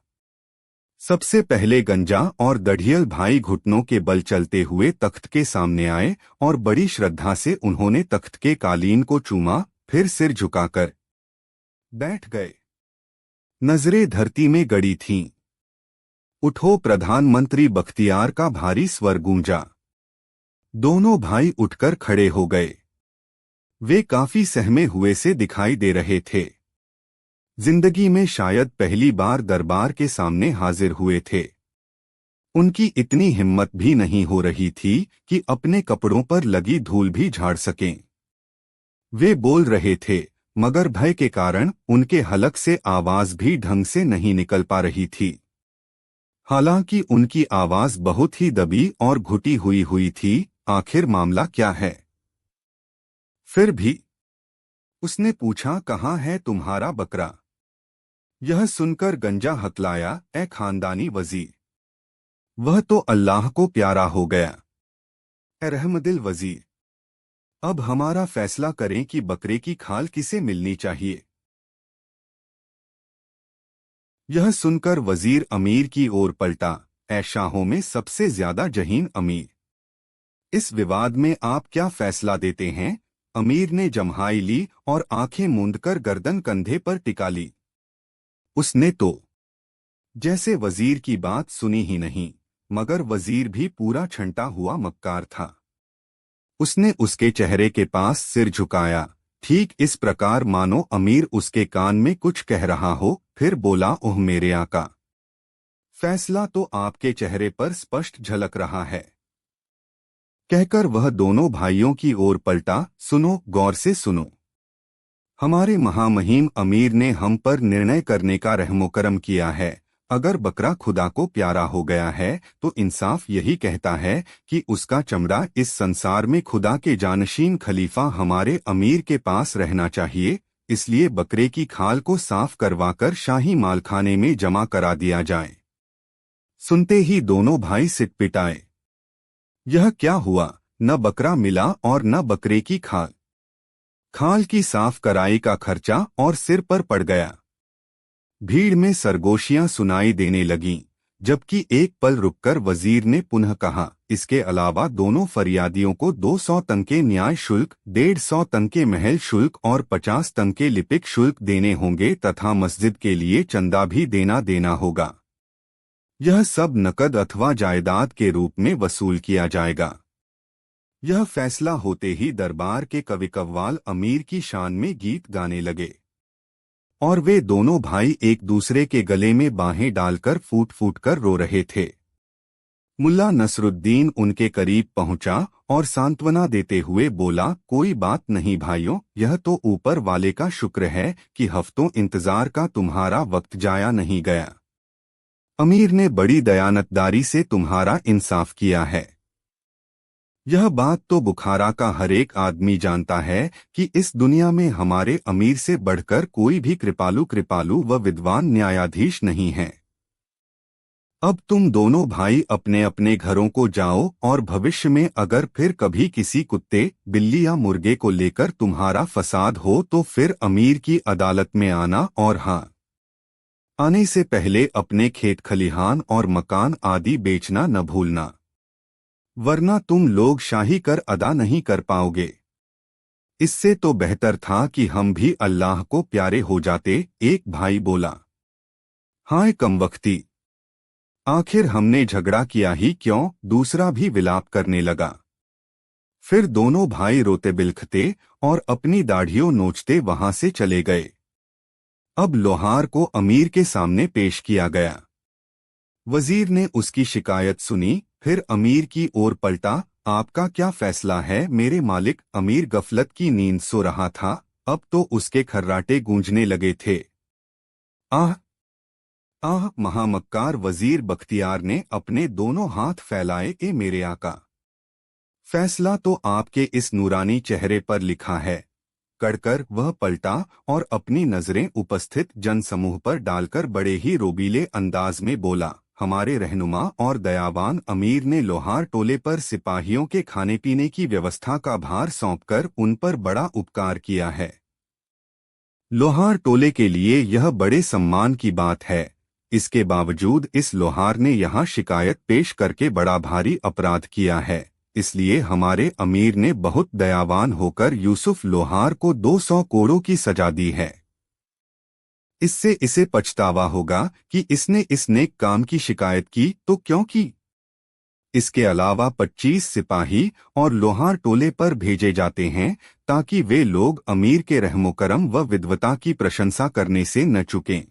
सबसे पहले गंजा और दढ़ियल भाई घुटनों के बल चलते हुए तख्त के सामने आए और बड़ी श्रद्धा से उन्होंने तख्त के कालीन को चूमा, फिर सिर झुकाकर बैठ गए। नजरें धरती में गड़ी थीं। उठो, प्रधानमंत्री बख्तियार का भारी स्वर गूंजा। दोनों भाई उठकर खड़े हो गए। वे काफी सहमे हुए से दिखाई दे रहे थे। जिंदगी में शायद पहली बार दरबार के सामने हाजिर हुए थे। उनकी इतनी हिम्मत भी नहीं हो रही थी कि अपने कपड़ों पर लगी धूल भी झाड़ सकें। वे बोल रहे थे, मगर भय के कारण उनके हलक से आवाज भी ढंग से नहीं निकल पा रही थी। हालांकि उनकी आवाज बहुत ही दबी और घुटी हुई थी। आखिर मामला क्या है? फिर भी उसने पूछा, कहाँ है तुम्हारा बकरा? यह सुनकर गंजा हकलाया, ए खानदानी वजीर, वह तो अल्लाह को प्यारा हो गया। ए रहमदिल वजीर, अब हमारा फैसला करें कि बकरे की खाल किसे मिलनी चाहिए। यह सुनकर वजीर अमीर की ओर पलटा। ए शाहों में सबसे ज्यादा जहीन अमीर, इस विवाद में आप क्या फैसला देते हैं? अमीर ने जम्हाई ली और आंखें मूंदकर गर्दन कंधे पर टिका ली। उसने तो जैसे वजीर की बात सुनी ही नहीं, मगर वजीर भी पूरा छंटा हुआ मक्कार था। उसने उसके चेहरे के पास सिर झुकाया, ठीक इस प्रकार मानो अमीर उसके कान में कुछ कह रहा हो। फिर बोला, ओह मेरे आका, फैसला तो आपके चेहरे पर स्पष्ट झलक रहा है। कहकर वह दोनों भाइयों की ओर पलटा, सुनो, गौर से सुनो। हमारे महामहिम अमीर ने हम पर निर्णय करने का रहमोकरम किया है। अगर बकरा खुदा को प्यारा हो गया है तो इंसाफ यही कहता है कि उसका चमड़ा इस संसार में खुदा के जानशीन खलीफा हमारे अमीर के पास रहना चाहिए। इसलिए बकरे की खाल को साफ करवाकर शाही मालखाने में जमा करा दिया जाए। सुनते ही दोनों भाई सिटपिटाए। यह क्या हुआ? न बकरा मिला और न बकरे की खाल। खाल की साफ कराई का खर्चा और सिर पर पड़ गया। भीड़ में सरगोशियां सुनाई देने लगीं, जबकि एक पल रुककर वजीर ने पुनः कहा, इसके अलावा दोनों फरियादियों को 200 तंके न्याय शुल्क, 150 तंके महल शुल्क और 50 तंके लिपिक शुल्क देने होंगे तथा मस्जिद के लिए चंदा भी देना होगा। यह सब नकद अथवा जायदाद के रूप में वसूल किया जाएगा। यह फैसला होते ही दरबार के कवि कव्वाल अमीर की शान में गीत गाने लगे और वे दोनों भाई एक दूसरे के गले में बाहें डालकर फूट फूट कर रो रहे थे। मुल्ला नसरुद्दीन उनके करीब पहुंचा और सांत्वना देते हुए बोला, कोई बात नहीं भाइयों, यह तो ऊपर वाले का शुक्र है कि हफ्तों इंतजार का तुम्हारा वक्त जाया नहीं गया। अमीर ने बड़ी दयानतदारी से तुम्हारा इंसाफ किया है। यह बात तो बुखारा का हर एक आदमी जानता है कि इस दुनिया में हमारे अमीर से बढ़कर कोई भी कृपालु व विद्वान न्यायाधीश नहीं है। अब तुम दोनों भाई अपने अपने घरों को जाओ और भविष्य में अगर फिर कभी किसी कुत्ते, बिल्ली या मुर्गे को लेकर तुम्हारा फसाद हो तो फिर अमीर की अदालत में आना, और हाँ, आने से पहले अपने खेत खलिहान और मकान आदि बेचना न भूलना, वरना तुम लोग शाही कर अदा नहीं कर पाओगे। इससे तो बेहतर था कि हम भी अल्लाह को प्यारे हो जाते। एक भाई बोला, हाय कमबख्ती, आखिर हमने झगड़ा किया ही क्यों? दूसरा भी विलाप करने लगा। फिर दोनों भाई रोते बिलखते और अपनी दाढ़ियों नोचते वहां से चले गए। अब लोहार को अमीर के सामने पेश किया गया। वजीर ने उसकी शिकायत सुनी, फिर अमीर की ओर पलटा, आपका क्या फैसला है? मेरे मालिक, अमीर गफलत की नींद सो रहा था, अब तो उसके खर्राटे गूंजने लगे थे। आह आह! महामक्कार वजीर बख्तियार ने अपने दोनों हाथ फैलाए, ए मेरे आका, फैसला तो आपके इस नूरानी चेहरे पर लिखा है। कड़कर वह पलटा और अपनी नजरें उपस्थित जनसमूह पर डालकर बड़े ही रोबीले अंदाज में बोला, हमारे रहनुमा और दयावान अमीर ने लोहार टोले पर सिपाहियों के खाने पीने की व्यवस्था का भार सौंपकर उन पर बड़ा उपकार किया है। लोहार टोले के लिए यह बड़े सम्मान की बात है। इसके बावजूद इस लोहार ने यहाँ शिकायत पेश करके बड़ा भारी अपराध किया है। इसलिए हमारे अमीर ने बहुत दयावान होकर यूसुफ लोहार को 200 कोड़ों की सजा दी है। इससे इसे पछतावा होगा कि इसने इस नेक काम की शिकायत की तो क्यों की। इसके अलावा 25 सिपाही और लोहार टोले पर भेजे जाते हैं ताकि वे लोग अमीर के रहमोकरम व विद्वता की प्रशंसा करने से न चुकें।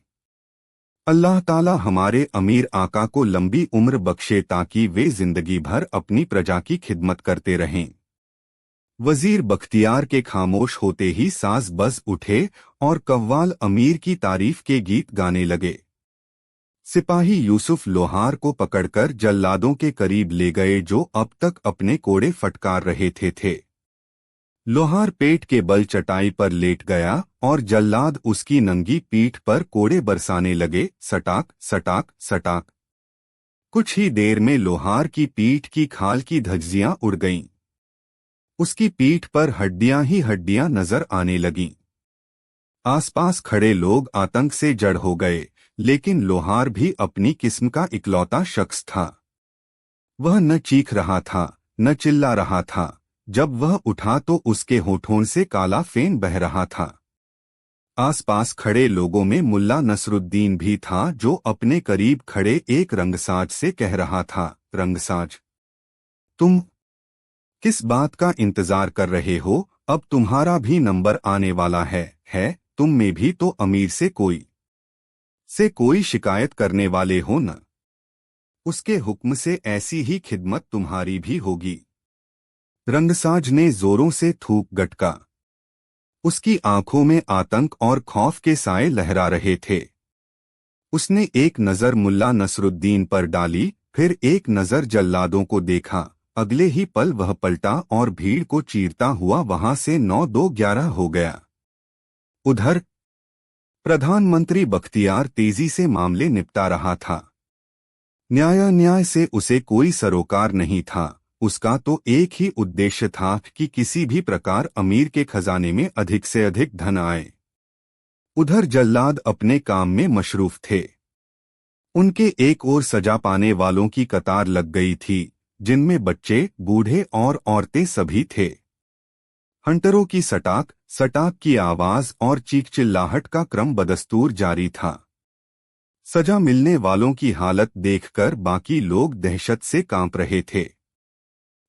अल्लाह ताला हमारे अमीर आका को लंबी उम्र बख्शे ताकि वे जिंदगी भर अपनी प्रजा की खिदमत करते रहें। वजीर बख्तियार के खामोश होते ही साज बज उठे और कव्वाल अमीर की तारीफ के गीत गाने लगे। सिपाही यूसुफ लोहार को पकड़कर जल्लादों के करीब ले गए जो अब तक अपने कोड़े फटकार रहे थे। लोहार पेट के बल चटाई पर लेट गया और जल्लाद उसकी नंगी पीठ पर कोड़े बरसाने लगे, सटाक सटाक सटाक। कुछ ही देर में लोहार की पीठ की खाल की धज्जियां उड़ गईं। उसकी पीठ पर हड्डियां ही हड्डियां नजर आने लगीं। आसपास खड़े लोग आतंक से जड़ हो गए, लेकिन लोहार भी अपनी किस्म का इकलौता शख्स था। वह न चीख रहा था न चिल्ला रहा था। जब वह उठा तो उसके होठों से काला फेन बह रहा था। आसपास खड़े लोगों में मुल्ला नसरुद्दीन भी था जो अपने करीब खड़े एक रंगसाज से कह रहा था, रंगसाज, तुम किस बात का इंतजार कर रहे हो? अब तुम्हारा भी नंबर आने वाला है। तुम में भी तो अमीर से कोई शिकायत करने वाले हो न। उसके हुक्म से ऐसी ही खिदमत तुम्हारी भी होगी। रंगसाज ने जोरों से थूक गटका। उसकी आंखों में आतंक और खौफ के साए लहरा रहे थे। उसने एक नजर मुल्ला नसरुद्दीन पर डाली, फिर एक नजर जल्लादों को देखा। अगले ही पल वह पलटा और भीड़ को चीरता हुआ वहां से 9-2-11 हो गया। उधर प्रधानमंत्री बख्तियार तेजी से मामले निपटा रहा था। न्याय से उसे कोई सरोकार नहीं था। उसका तो एक ही उद्देश्य था कि किसी भी प्रकार अमीर के खजाने में अधिक से अधिक धन आए। उधर जल्लाद अपने काम में मशरूफ थे। उनके एक ओर सजा पाने वालों की कतार लग गई थी, जिनमें बच्चे, बूढ़े और औरतें सभी थे। हंटरों की सटाक सटाक की आवाज और चीख चिल्लाहट का क्रम बदस्तूर जारी था। सजा मिलने वालों की हालत देखकर बाकी लोग दहशत से कांप रहे थे।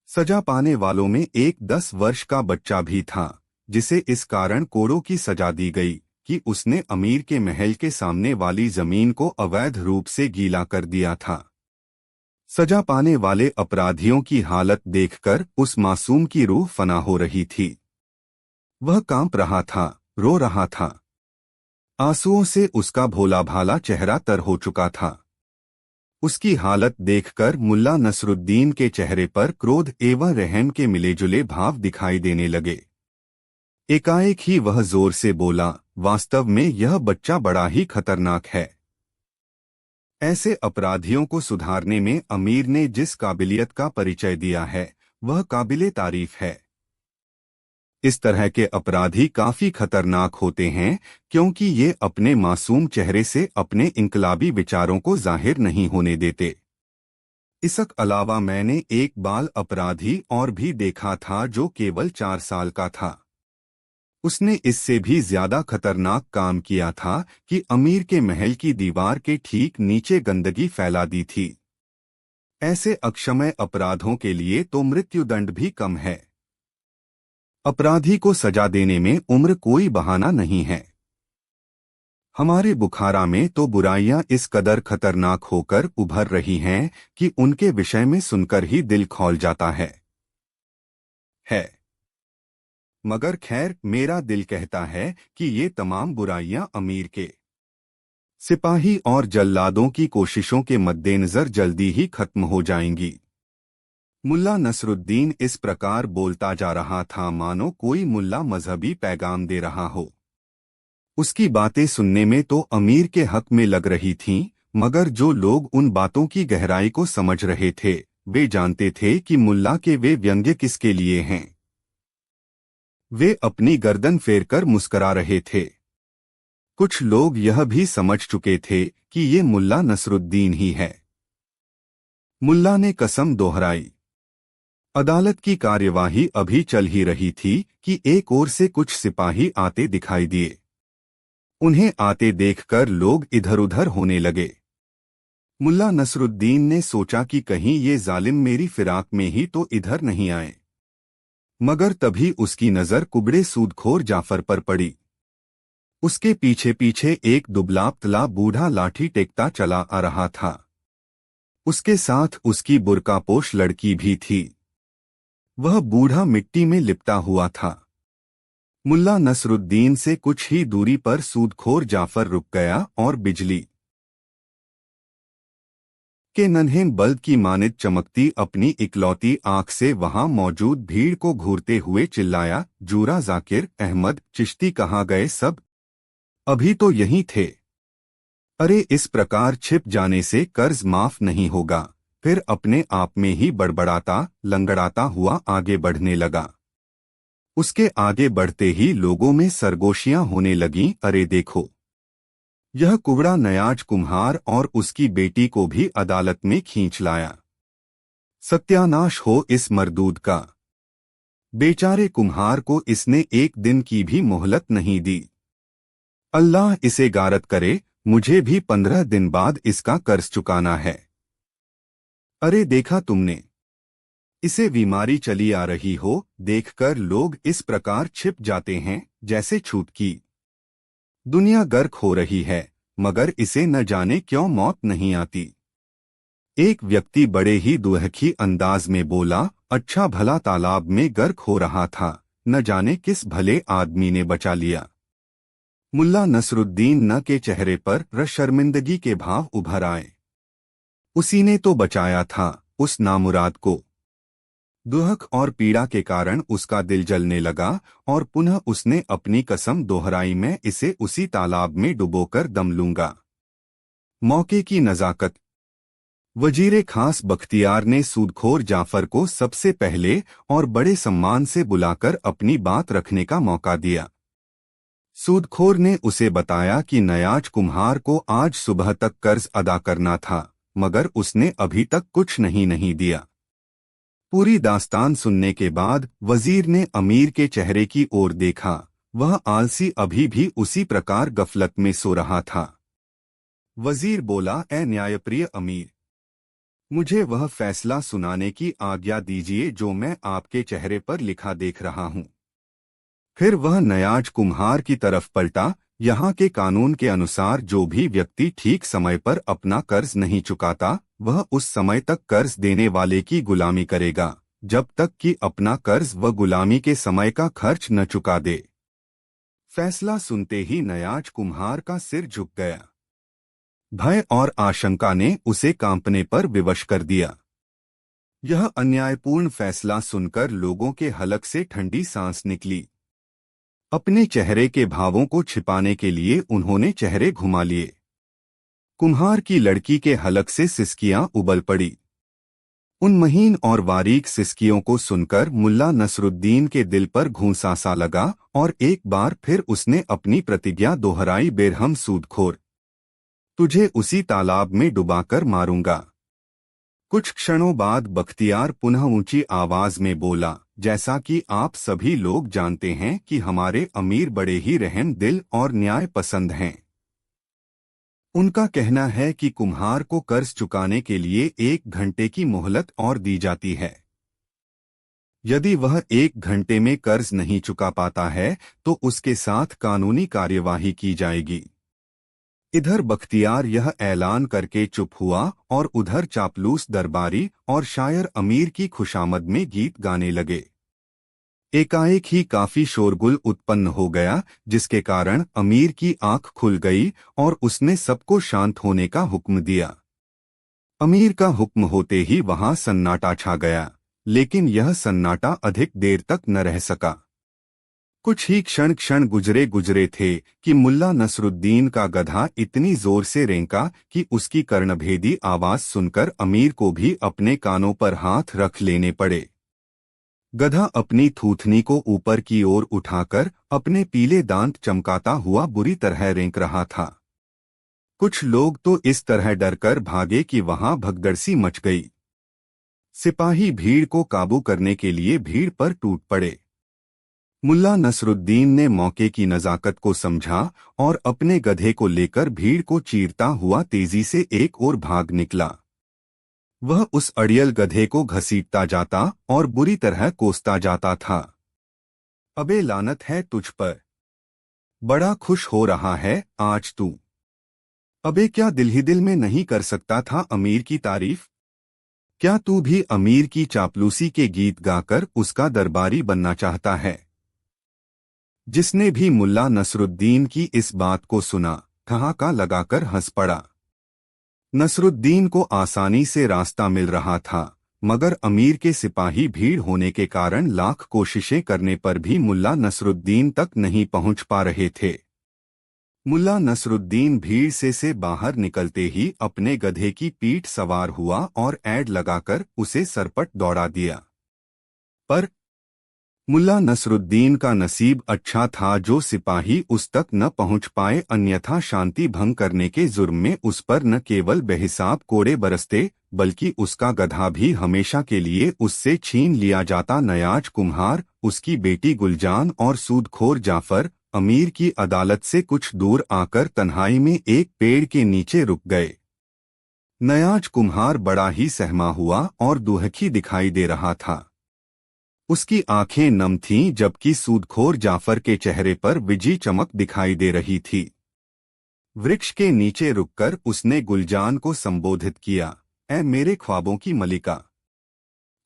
सजा पाने वालों में एक 10 वर्ष का बच्चा भी था, जिसे इस कारण कोड़ों की सजा दी गई कि उसने अमीर के महल के सामने वाली जमीन को अवैध रूप से गीला कर दिया था। सजा पाने वाले अपराधियों की हालत देखकर उस मासूम की रूह फना हो रही थी। वह कांप रहा था, रो रहा था। आंसुओं से उसका भोला भाला चेहरा तर हो चुका था। उसकी हालत देखकर मुल्ला नसरुद्दीन के चेहरे पर क्रोध एवं रहम के मिलेजुले भाव दिखाई देने लगे। एकाएक ही वह जोर से बोला, वास्तव में यह बच्चा बड़ा ही खतरनाक है। ऐसे अपराधियों को सुधारने में अमीर ने जिस काबिलियत का परिचय दिया है, वह काबिले तारीफ है। इस तरह के अपराधी काफी खतरनाक होते हैं, क्योंकि ये अपने मासूम चेहरे से अपने इनकलाबी विचारों को जाहिर नहीं होने देते। इसके अलावा मैंने एक बाल अपराधी और भी देखा था जो केवल 4 साल का था। उसने इससे भी ज्यादा खतरनाक काम किया था कि अमीर के महल की दीवार के ठीक नीचे गंदगी फैला दी थी। ऐसे अक्षम्य अपराधों के लिए तो मृत्युदंड भी कम है। अपराधी को सजा देने में उम्र कोई बहाना नहीं है। हमारे बुखारा में तो बुराइयां इस कदर खतरनाक होकर उभर रही हैं कि उनके विषय में सुनकर ही दिल खौल जाता है। मगर खैर, मेरा दिल कहता है कि ये तमाम बुराइयां अमीर के सिपाही और जल्लादों की कोशिशों के मद्देनजर जल्दी ही खत्म हो जाएंगी। मुल्ला नसरुद्दीन इस प्रकार बोलता जा रहा था मानो कोई मुल्ला मजहबी पैगाम दे रहा हो। उसकी बातें सुनने में तो अमीर के हक में लग रही थीं, मगर जो लोग उन बातों की गहराई को समझ रहे थे, वे जानते थे कि मुल्ला के वे व्यंग्य किसके लिए हैं। वे अपनी गर्दन फेरकर मुस्करा रहे थे। कुछ लोग यह भी समझ चुके थे कि ये मुल्ला नसरुद्दीन ही है। मुल्ला ने कसम दोहराई। अदालत की कार्यवाही अभी चल ही रही थी कि एक ओर से कुछ सिपाही आते दिखाई दिए। उन्हें आते देखकर लोग इधर-उधर होने लगे। मुल्ला नसरुद्दीन ने सोचा कि कहीं ये जालिम मेरी फिराक में ही तो इधर नहीं आए। मगर तभी उसकी नजर कुबड़े सूदखोर जाफर पर पड़ी। उसके पीछे पीछे एक दुबला-पतला बूढ़ा लाठी टेकता चला आ रहा था। उसके साथ उसकी बुर्कापोश लड़की भी थी। वह बूढ़ा मिट्टी में लिपटा हुआ था। मुल्ला नसरुद्दीन से कुछ ही दूरी पर सूदखोर जाफर रुक गया और बिजली के नन्हे बल्ब की मानित चमकती अपनी इकलौती आंख से वहां मौजूद भीड़ को घूरते हुए चिल्लाया, जूरा, जाकिर, अहमद, चिश्ती कहाँ गए सब? अभी तो यहीं थे। अरे इस प्रकार छिप जाने से कर्ज माफ नहीं होगा। फिर अपने आप में ही बड़बड़ाता लंगड़ाता हुआ आगे बढ़ने लगा। उसके आगे बढ़ते ही लोगों में सरगोशियां होने लगीं। अरे देखो, यह कुबड़ा नयाज कुम्हार और उसकी बेटी को भी अदालत में खींच लाया। सत्यानाश हो इस मरदूद का। बेचारे कुम्हार को इसने एक दिन की भी मोहलत नहीं दी। अल्लाह इसे गारत करे, मुझे भी 15 दिन बाद इसका कर्ज चुकाना है। अरे देखा तुमने, इसे बीमारी चली आ रही हो। देखकर लोग इस प्रकार छिप जाते हैं जैसे छूत की दुनिया गर्क हो रही है, मगर इसे न जाने क्यों मौत नहीं आती। एक व्यक्ति बड़े ही दुहखी अंदाज में बोला, अच्छा भला तालाब में गर्क हो रहा था, न जाने किस भले आदमी ने बचा लिया। मुल्ला नसरुद्दीन न के चेहरे पर शर्मिंदगी के भाव उभर आए। उसी ने तो बचाया था उस नामुराद को। दुहक और पीड़ा के कारण उसका दिल जलने लगा और पुनः उसने अपनी कसम दोहराई, मैं इसे उसी तालाब में डुबोकर दम लूंगा। मौके की नजाकत। वजीरे खास बख्तियार ने सूदखोर जाफर को सबसे पहले और बड़े सम्मान से बुलाकर अपनी बात रखने का मौका दिया। सूदखोर ने उसे बताया कि नयाज कुम्हार को आज सुबह तक कर्ज अदा करना था, मगर उसने अभी तक कुछ नहीं दिया। पूरी दास्तान सुनने के बाद वजीर ने अमीर के चेहरे की ओर देखा। वह आलसी अभी भी उसी प्रकार गफलत में सो रहा था। वजीर बोला, ए न्यायप्रिय अमीर, मुझे वह फैसला सुनाने की आज्ञा दीजिए जो मैं आपके चेहरे पर लिखा देख रहा हूँ। फिर वह नयाज कुम्हार की तरफ पलटा। यहाँ के कानून के अनुसार जो भी व्यक्ति ठीक समय पर अपना कर्ज नहीं चुकाता, वह उस समय तक कर्ज देने वाले की गुलामी करेगा, जब तक कि अपना कर्ज व गुलामी के समय का खर्च न चुका दे। फैसला सुनते ही नयाज कुम्हार का सिर झुक गया। भय और आशंका ने उसे कांपने पर विवश कर दिया। यह अन्यायपूर्ण फैसला सुनकर लोगों के हलक से ठंडी सांस निकली। अपने चेहरे के भावों को छिपाने के लिए उन्होंने चेहरे घुमा लिए। कुम्हार की लड़की के हलक से सिसकियां उबल पड़ी। उन महीन और बारीक सिसकियों को सुनकर मुल्ला नसरुद्दीन के दिल पर घूंसा सा लगा और एक बार फिर उसने अपनी प्रतिज्ञा दोहराई, बेरहम सूदखोर, तुझे उसी तालाब में डुबाकर मारूंगा। कुछ क्षणों बाद बख्तियार पुनः ऊंची आवाज में बोला, जैसा कि आप सभी लोग जानते हैं कि हमारे अमीर बड़े ही रहम दिल और न्याय पसंद हैं। उनका कहना है कि कुम्हार को कर्ज चुकाने के लिए 1 घंटे की मोहलत और दी जाती है। यदि वह 1 घंटे में कर्ज नहीं चुका पाता है तो उसके साथ कानूनी कार्यवाही की जाएगी। इधर बख्तियार यह ऐलान करके चुप हुआ और उधर चापलूस दरबारी और शायर अमीर की खुशामद में गीत गाने लगे। एकाएक ही काफी शोरगुल उत्पन्न हो गया, जिसके कारण अमीर की आंख खुल गई और उसने सबको शांत होने का हुक्म दिया। अमीर का हुक्म होते ही वहां सन्नाटा छा गया, लेकिन यह सन्नाटा अधिक देर तक न रह सका। कुछ ही क्षण गुजरे थे कि मुल्ला नसरुद्दीन का गधा इतनी जोर से रेंका कि उसकी कर्णभेदी आवाज सुनकर अमीर को भी अपने कानों पर हाथ रख लेने पड़े। गधा अपनी थूथनी को ऊपर की ओर उठाकर अपने पीले दांत चमकाता हुआ बुरी तरह रेंक रहा था। कुछ लोग तो इस तरह डरकर भागे कि वहां भगदड़सी मच गई। सिपाही भीड़ को काबू करने के लिए भीड़ पर टूट पड़े। मुल्ला नसरुद्दीन ने मौके की नजाकत को समझा और अपने गधे को लेकर भीड़ को चीरता हुआ तेजी से एक ओर भाग निकला। वह उस अड़ियल गधे को घसीटता जाता और बुरी तरह कोसता जाता था। अबे लानत है तुझ पर, बड़ा खुश हो रहा है आज तू। अबे क्या दिल ही दिल में नहीं कर सकता था अमीर की तारीफ? क्या तू भी अमीर की चापलूसी के गीत गाकर उसका दरबारी बनना चाहता है? जिसने भी मुल्ला नसरुद्दीन की इस बात को सुना, ठहाका लगाकर हंस पड़ा। नसरुद्दीन को आसानी से रास्ता मिल रहा था, मगर अमीर के सिपाही भीड़ होने के कारण लाख कोशिशें करने पर भी मुल्ला नसरुद्दीन तक नहीं पहुंच पा रहे थे। मुल्ला नसरुद्दीन भीड़ से बाहर निकलते ही अपने गधे की पीठ सवार हुआ और ऐड लगाकर उसे सरपट दौड़ा दिया। पर मुल्ला नसरुद्दीन का नसीब अच्छा था जो सिपाही उस तक न पहुंच पाए, अन्यथा शांति भंग करने के जुर्म में उस पर न केवल बेहिसाब कोड़े बरसते बल्कि उसका गधा भी हमेशा के लिए उससे छीन लिया जाता। नयाज कुम्हार, उसकी बेटी गुलजान और सूदखोर जाफर अमीर की अदालत से कुछ दूर आकर तन्हाई में एक पेड़ के नीचे रुक गए। नयाज कुम्हार बड़ा ही सहमा हुआ और दुहखी दिखाई दे रहा था। उसकी आंखें नम थीं जबकि सूदखोर जाफर के चेहरे पर विजी चमक दिखाई दे रही थी। वृक्ष के नीचे रुककर उसने गुलजान को संबोधित किया, ऐ मेरे ख्वाबों की मलिका,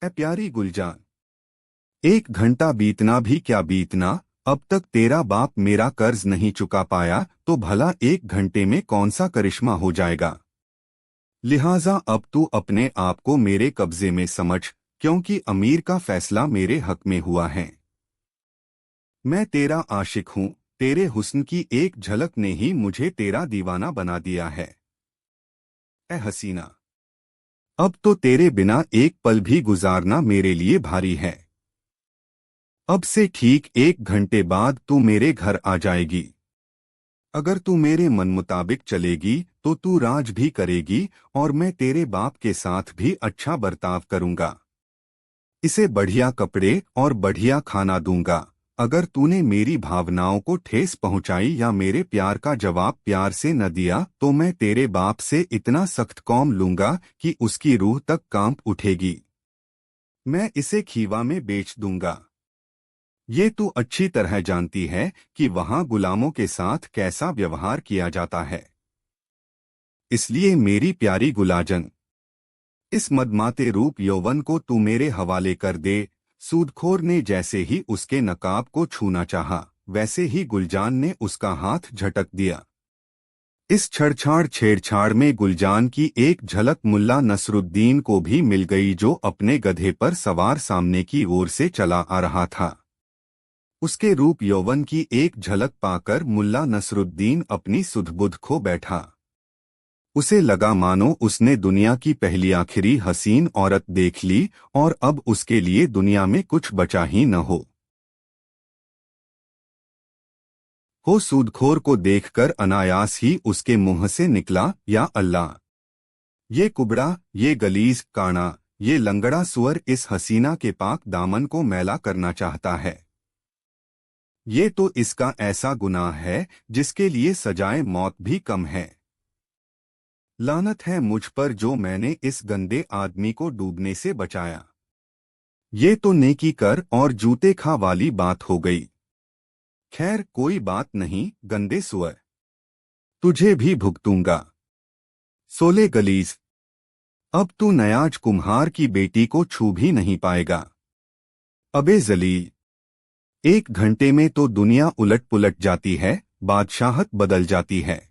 ऐ प्यारी गुलजान, 1 घंटा बीतना भी क्या बीतना, अब तक तेरा बाप मेरा कर्ज नहीं चुका पाया तो भला 1 घंटे में कौन सा करिश्मा हो जाएगा। लिहाजा अब तू अपने आप को मेरे कब्जे में समझ, क्योंकि अमीर का फैसला मेरे हक में हुआ है। मैं तेरा आशिक हूँ, तेरे हुस्न की एक झलक ने ही मुझे तेरा दीवाना बना दिया है। ऐ हसीना, अब तो तेरे बिना एक पल भी गुजारना मेरे लिए भारी है। अब से ठीक 1 घंटे बाद तू मेरे घर आ जाएगी। अगर तू मेरे मन मुताबिक चलेगी तो तू राज भी करेगी और मैं तेरे बाप के साथ भी अच्छा बर्ताव करूंगा। इसे बढ़िया कपड़े और बढ़िया खाना दूंगा। अगर तूने मेरी भावनाओं को ठेस पहुंचाई या मेरे प्यार का जवाब प्यार से न दिया तो मैं तेरे बाप से इतना सख्त कौम लूंगा कि उसकी रूह तक कांप उठेगी। मैं इसे खीवा में बेच दूंगा। ये तू अच्छी तरह जानती है कि वहां गुलामों के साथ कैसा व्यवहार किया जाता है। इसलिए मेरी प्यारी गुलाजन, इस मदमाते रूप यौवन को तू मेरे हवाले कर दे। सूदखोर ने जैसे ही उसके नकाब को छूना चाहा, वैसे ही गुलजान ने उसका हाथ झटक दिया। इस छड़छाड़ छेड़छाड़ में गुलजान की एक झलक मुल्ला नसरुद्दीन को भी मिल गई, जो अपने गधे पर सवार सामने की ओर से चला आ रहा था। उसके रूप यौवन की एक झलक पाकर मुल्ला नसरुद्दीन अपनी सुध-बुध खो बैठा। उसे लगा मानो उसने दुनिया की पहली आखिरी हसीन औरत देख ली और अब उसके लिए दुनिया में कुछ बचा ही न हो। सूदखोर को देखकर अनायास ही उसके मुंह से निकला, या अल्लाह, ये कुबड़ा, ये गलीज काना, ये लंगड़ा सुअर इस हसीना के पाक दामन को मैला करना चाहता है। ये तो इसका ऐसा गुनाह है जिसके लिए सजाए मौत भी कम है। लानत है मुझ पर जो मैंने इस गंदे आदमी को डूबने से बचाया। ये तो नेकी कर और जूते खा वाली बात हो गई। खैर कोई बात नहीं गंदे सुअर, तुझे भी भुगतूंगा। सोले गलीज, अब तू नयाज कुम्हार की बेटी को छू भी नहीं पाएगा। अबे जलील, 1 घंटे में तो दुनिया उलट पुलट जाती है, बादशाहत बदल जाती है।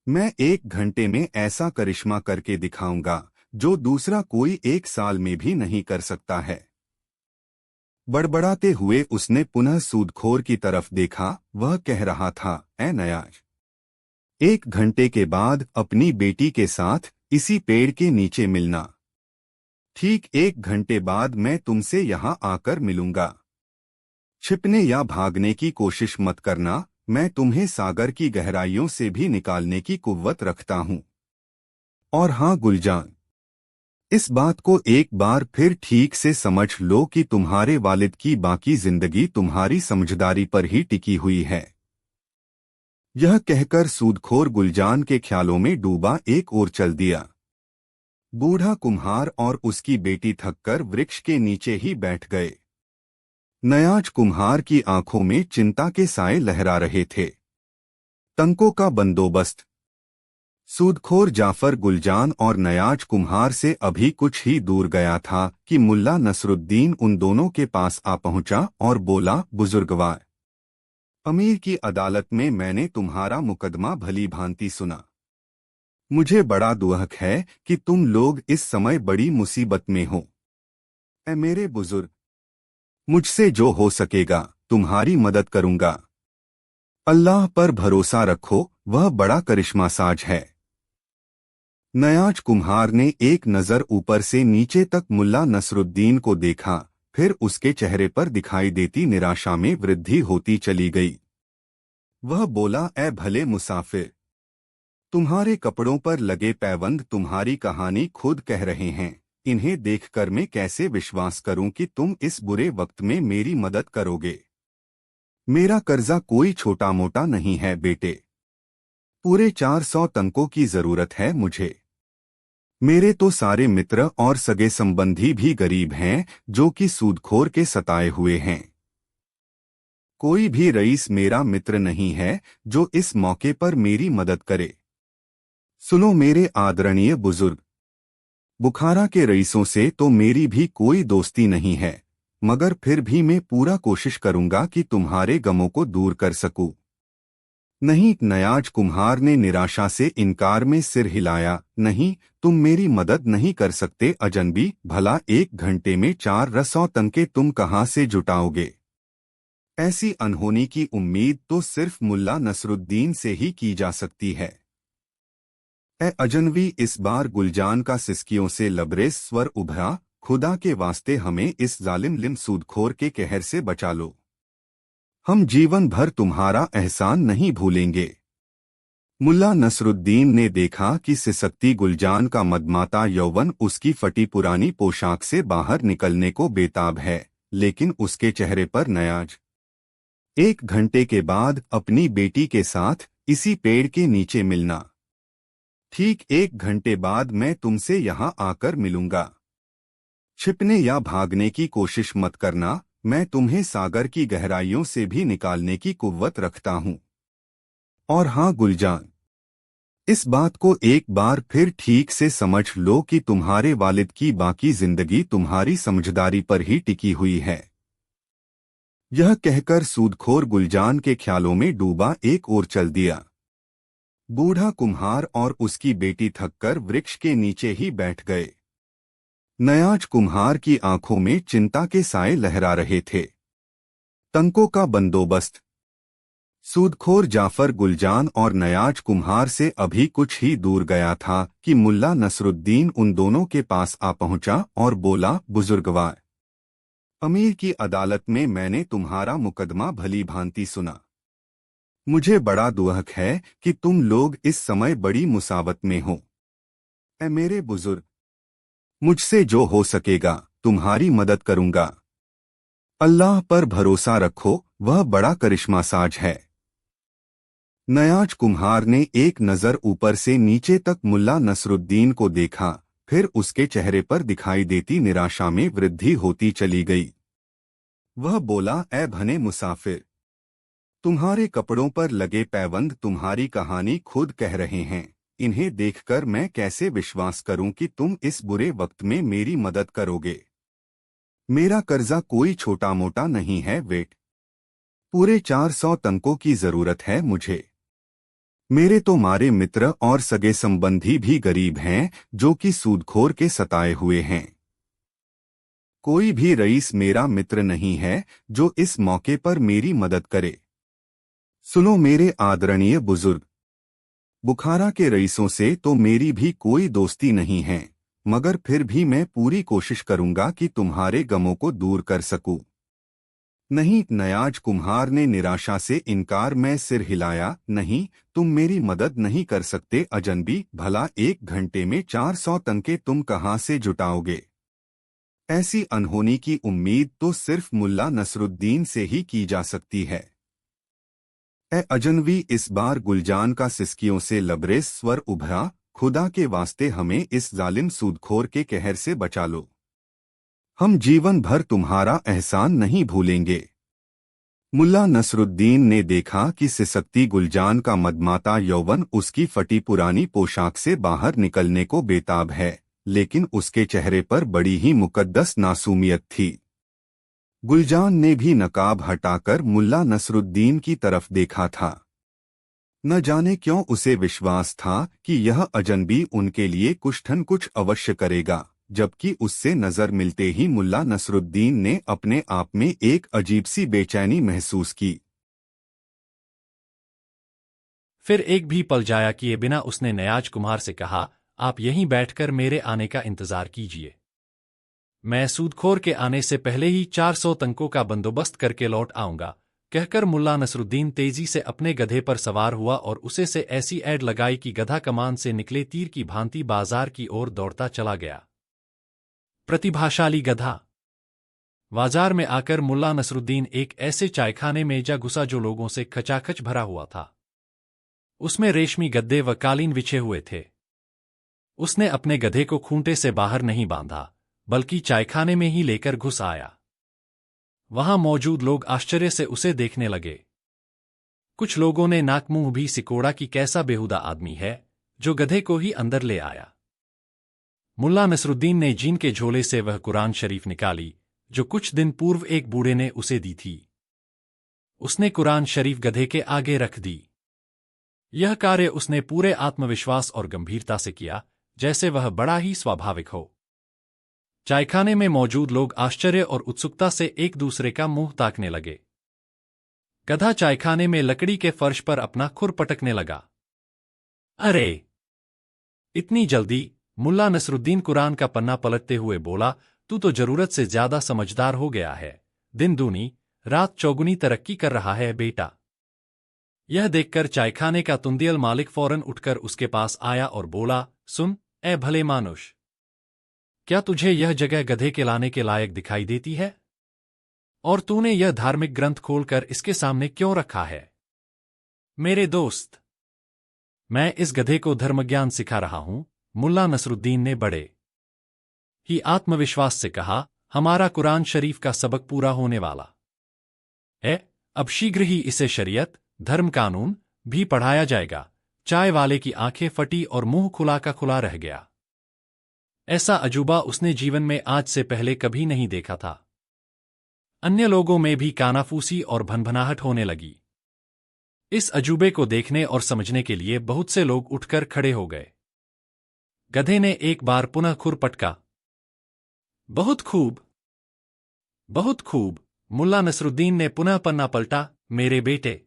मैं 1 घंटे में ऐसा करिश्मा करके दिखाऊंगा जो दूसरा कोई 1 साल में भी नहीं कर सकता है। बड़बड़ाते हुए उसने पुनः सूदखोर की तरफ देखा। वह कह रहा था, ऐ नयाज, 1 घंटे के बाद अपनी बेटी के साथ इसी पेड़ के नीचे मिलना। ठीक 1 घंटे बाद मैं तुमसे यहाँ आकर मिलूंगा। छिपने या भागने की कोशिश मत करना, मैं तुम्हें सागर की गहराइयों से भी निकालने की कुव्वत रखता हूँ। और हाँ गुलजान, इस बात को एक बार फिर ठीक से समझ लो कि तुम्हारे वालिद की बाकी जिंदगी तुम्हारी समझदारी पर ही टिकी हुई है। यह कहकर सूदखोर गुलजान के ख्यालों में डूबा एक ओर चल दिया। बूढ़ा कुम्हार और उसकी बेटी थककर वृक्ष के नीचे ही बैठ गए। नयाज कुम्हार की आंखों में चिंता के साए लहरा रहे थे। तंकों का बंदोबस्त। सूदखोर जाफर गुलजान और नयाज कुम्हार से अभी कुछ ही दूर गया था कि मुल्ला नसरुद्दीन उन दोनों के पास आ पहुंचा और बोला, बुजुर्गवार, अमीर की अदालत में मैंने तुम्हारा मुकदमा भली भांति सुना। मुझे बड़ा दुख है कि तुम लोग इस समय बड़ी मुसीबत में हो। ऐ मेरे बुजुर्ग, मुझसे जो हो सकेगा तुम्हारी मदद करूंगा। अल्लाह पर भरोसा रखो, वह बड़ा करिश्मासाज है। नयाज कुम्हार ने एक नजर ऊपर से नीचे तक मुल्ला नसरुद्दीन को देखा, फिर उसके चेहरे पर दिखाई देती निराशा में वृद्धि होती चली गई। वह बोला, ऐ भले मुसाफिर, तुम्हारे कपड़ों पर लगे पैबंद तुम्हारी कहानी खुद कह रहे हैं। इन्हें देखकर मैं कैसे विश्वास करूं कि तुम इस बुरे वक्त में मेरी मदद करोगे। मेरा कर्जा कोई छोटा मोटा नहीं है बेटे, पूरे 400 तंकों की जरूरत है मुझे। मेरे तो सारे मित्र और सगे संबंधी भी गरीब हैं जो कि सूदखोर के सताए हुए हैं। कोई भी रईस मेरा मित्र नहीं है जो इस मौके पर मेरी मदद करे। सुनो मेरे आदरणीय बुजुर्ग, बुखारा के रईसों से तो मेरी भी कोई दोस्ती नहीं है, मगर फिर भी मैं पूरा कोशिश करूंगा कि तुम्हारे गमों को दूर कर सकूं। नहीं, नयाज कुम्हार ने निराशा से इनकार में सिर हिलाया। नहीं, तुम मेरी मदद नहीं कर सकते अजनबी। भला 1 घंटे में 400 तंके तुम कहां से जुटाओगे? ऐसी अनहोनी की उम्मीद तो सिर्फ मुल्ला नसरुद्दीन से ही की जा सकती है। ए अजनबी, इस बार गुलजान का सिसकियों से लबरेज स्वर उभरा, खुदा के वास्ते हमें इस जालिम सूदखोर के कहर से बचा लो। हम जीवन भर तुम्हारा एहसान नहीं भूलेंगे। मुल्ला नसरुद्दीन ने देखा कि सिसकती गुलजान का मदमाता यौवन उसकी फटी पुरानी पोशाक से बाहर निकलने को बेताब है, लेकिन उसके चेहरे पर नयाज 1 घंटे के बाद अपनी बेटी के साथ इसी पेड़ के नीचे मिलना। ठीक 1 घंटे बाद मैं तुमसे यहां आकर मिलूंगा। छिपने या भागने की कोशिश मत करना, मैं तुम्हें सागर की गहराइयों से भी निकालने की कुव्वत रखता हूं। और हां गुलजान, इस बात को एक बार फिर ठीक से समझ लो कि तुम्हारे वालिद की बाकी जिंदगी तुम्हारी समझदारी पर ही टिकी हुई है। यह कहकर सूदखोर गुलजान के ख्यालों में डूबा एक ओर चल दिया। बूढ़ा कुम्हार और उसकी बेटी थककर वृक्ष के नीचे ही बैठ गए। नयाज कुम्हार की आंखों में चिंता के साए लहरा रहे थे। तंकों का बंदोबस्त। सूदखोर जाफर गुलजान और नयाज कुम्हार से अभी कुछ ही दूर गया था कि मुल्ला नसरुद्दीन उन दोनों के पास आ पहुंचा और बोला, बुजुर्गवार, अमीर की अदालत में मैंने तुम्हारा मुकदमा भली भांति सुना। मुझे बड़ा दुख है कि तुम लोग इस समय बड़ी मुसीबत में हो। ऐ मेरे बुजुर्ग, मुझसे जो हो सकेगा तुम्हारी मदद करूंगा। अल्लाह पर भरोसा रखो, वह बड़ा करिश्मासाज है। नयाज कुम्हार ने एक नजर ऊपर से नीचे तक मुल्ला नसरुद्दीन को देखा, फिर उसके चेहरे पर दिखाई देती निराशा में वृद्धि होती चली गई। वह बोला, ऐ भने मुसाफिर, तुम्हारे कपड़ों पर लगे पैबंद तुम्हारी कहानी खुद कह रहे हैं। इन्हें देखकर मैं कैसे विश्वास करूं कि तुम इस बुरे वक्त में मेरी मदद करोगे। मेरा कर्जा कोई छोटा मोटा नहीं है वेट, पूरे 400 तंकों की जरूरत है मुझे। मेरे तो मारे मित्र और सगे संबंधी भी गरीब हैं जो कि सूदखोर के सताए हुए हैं। कोई भी रईस मेरा मित्र नहीं है जो इस मौके पर मेरी मदद करे। सुनो मेरे आदरणीय बुजुर्ग, बुखारा के रईसों से तो मेरी भी कोई दोस्ती नहीं है, मगर फिर भी मैं पूरी कोशिश करूंगा कि तुम्हारे गमों को दूर कर सकूं। नहीं, नयाज कुम्हार ने निराशा से इनकार में सिर हिलाया। नहीं, तुम मेरी मदद नहीं कर सकते अजनबी। भला 1 घंटे में 400 तंके तुम कहाँ से जुटाओगे? ऐसी अनहोनी की उम्मीद तो सिर्फ मुल्ला नसरुद्दीन से ही की जा सकती है। ए अजनबी, इस बार गुलजान का सिसकियों से लबरेज स्वर उभरा। खुदा के वास्ते हमें इस जालिम सूदखोर के कहर से बचा लो। हम जीवन भर तुम्हारा एहसान नहीं भूलेंगे। मुल्ला नसरुद्दीन ने देखा कि सिसकती गुलजान का मदमाता यौवन उसकी फटी पुरानी पोशाक से बाहर निकलने को बेताब है, लेकिन उसके चेहरे पर बड़ी ही मुकद्दस मासूमियत थी। गुलजान ने भी नकाब हटाकर मुल्ला नसरुद्दीन की तरफ देखा था। न जाने क्यों उसे विश्वास था कि यह अजनबी उनके लिए कुछ न कुछ अवश्य करेगा, जबकि उससे नजर मिलते ही मुल्ला नसरुद्दीन ने अपने आप में एक अजीब सी बेचैनी महसूस की। फिर एक भी पल जाया किए बिना उसने नयाज कुम्हार से कहा, आप यहीं बैठकर मेरे आने का इंतजार कीजिए। मैं सूदखोर के आने से पहले ही 400 तंकों का बंदोबस्त करके लौट आऊंगा। कहकर मुल्ला नसरुद्दीन तेजी से अपने गधे पर सवार हुआ और उसे से ऐसी ऐड लगाई कि गधा कमान से निकले तीर की भांति बाजार की ओर दौड़ता चला गया। प्रतिभाशाली गधा। बाजार में आकर मुल्ला नसरुद्दीन एक ऐसे चायखाने में जा घुसा जो लोगों से खचाखच भरा हुआ था। उसमें रेशमी गद्दे व कालीन बिछे हुए थे। उसने अपने गधे को खूंटे से बाहर नहीं बांधा, बल्कि चायखाने में ही लेकर घुस आया। वहां मौजूद लोग आश्चर्य से उसे देखने लगे। कुछ लोगों ने नाक मुंह भी सिकोड़ा कि कैसा बेहुदा आदमी है जो गधे को ही अंदर ले आया। मुल्ला नसरुद्दीन ने जीन के झोले से वह कुरान शरीफ निकाली जो कुछ दिन पूर्व एक बूढ़े ने उसे दी थी। उसने कुरान शरीफ गधे के आगे रख दी। यह कार्य उसने पूरे आत्मविश्वास और गंभीरता से किया, जैसे वह बड़ा ही स्वाभाविक हो। चायखाने में मौजूद लोग आश्चर्य और उत्सुकता से एक दूसरे का मुंह ताकने लगे। गधा चायखाने में लकड़ी के फर्श पर अपना खुर पटकने लगा। अरे! इतनी जल्दी? मुल्ला नसरुद्दीन कुरान का पन्ना पलटते हुए बोला, तू तो जरूरत से ज्यादा समझदार हो गया है। दिन दूनी रात चौगुनी तरक्की कर रहा है बेटा। यह देखकर चायखाने का तुंदियल मालिक फौरन उठकर उसके पास आया और बोला, सुन ए भले मानुष, क्या तुझे यह जगह गधे के लाने के लायक दिखाई देती है? और तूने यह धार्मिक ग्रंथ खोलकर इसके सामने क्यों रखा है? मेरे दोस्त, मैं इस गधे को धर्मज्ञान सिखा रहा हूं। मुल्ला नसरुद्दीन ने बड़े ही आत्मविश्वास से कहा, हमारा कुरान शरीफ का सबक पूरा होने वाला है। अब शीघ्र ही इसे शरीयत, धर्म कानून भी पढ़ाया जाएगा। चाय वाले की आंखें फटी और मुंह खुला का खुला रह गया। ऐसा अजूबा उसने जीवन में आज से पहले कभी नहीं देखा था। अन्य लोगों में भी कानाफूसी और भनभनाहट होने लगी। इस अजूबे को देखने और समझने के लिए बहुत से लोग उठकर खड़े हो गए। गधे ने एक बार पुनः खुर पटका। बहुत खूब, बहुत खूब। मुल्ला नसरुद्दीन ने पुनः पन्ना पलटा। मेरे बेटे,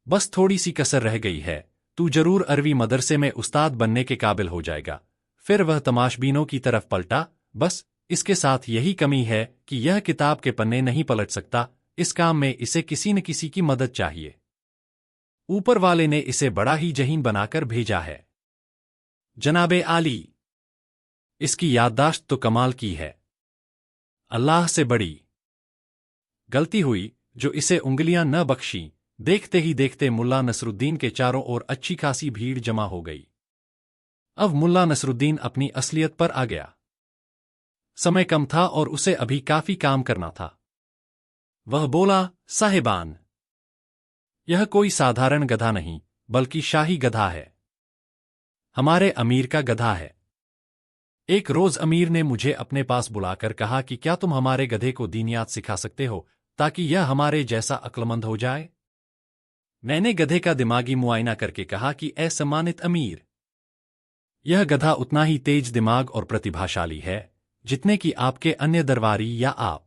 बस थोड़ी सी कसर रह गई है। तू जरूर अरवी मदरसे में उस्ताद बनने के काबिल हो जाएगा। फिर वह तमाशबीनों की तरफ पलटा। बस इसके साथ यही कमी है कि यह किताब के पन्ने नहीं पलट सकता। इस काम में इसे किसी न किसी की मदद चाहिए। ऊपर वाले ने इसे बड़ा ही जहीन बनाकर भेजा है। जनाबे आली, इसकी याददाश्त तो कमाल की है। अल्लाह से बड़ी गलती हुई जो इसे उंगलियां न बख्शी। देखते ही देखते मुल्ला नसरुद्दीन के चारों ओर अच्छी खासी भीड़ जमा हो गई। अब मुल्ला नसरुद्दीन अपनी असलियत पर आ गया। समय कम था और उसे अभी काफी काम करना था। वह बोला, साहिबान, यह कोई साधारण गधा नहीं बल्कि शाही गधा है। हमारे अमीर का गधा है। एक रोज अमीर ने मुझे अपने पास बुलाकर कहा कि क्या तुम हमारे गधे को दीनियात सिखा सकते हो ताकि यह हमारे जैसा अक्लमंद हो जाए। मैंने गधे का दिमागी मुआयना करके कहा कि ए सम्मानित अमीर, यह गधा उतना ही तेज दिमाग और प्रतिभाशाली है जितने कि आपके अन्य दरबारी या आप।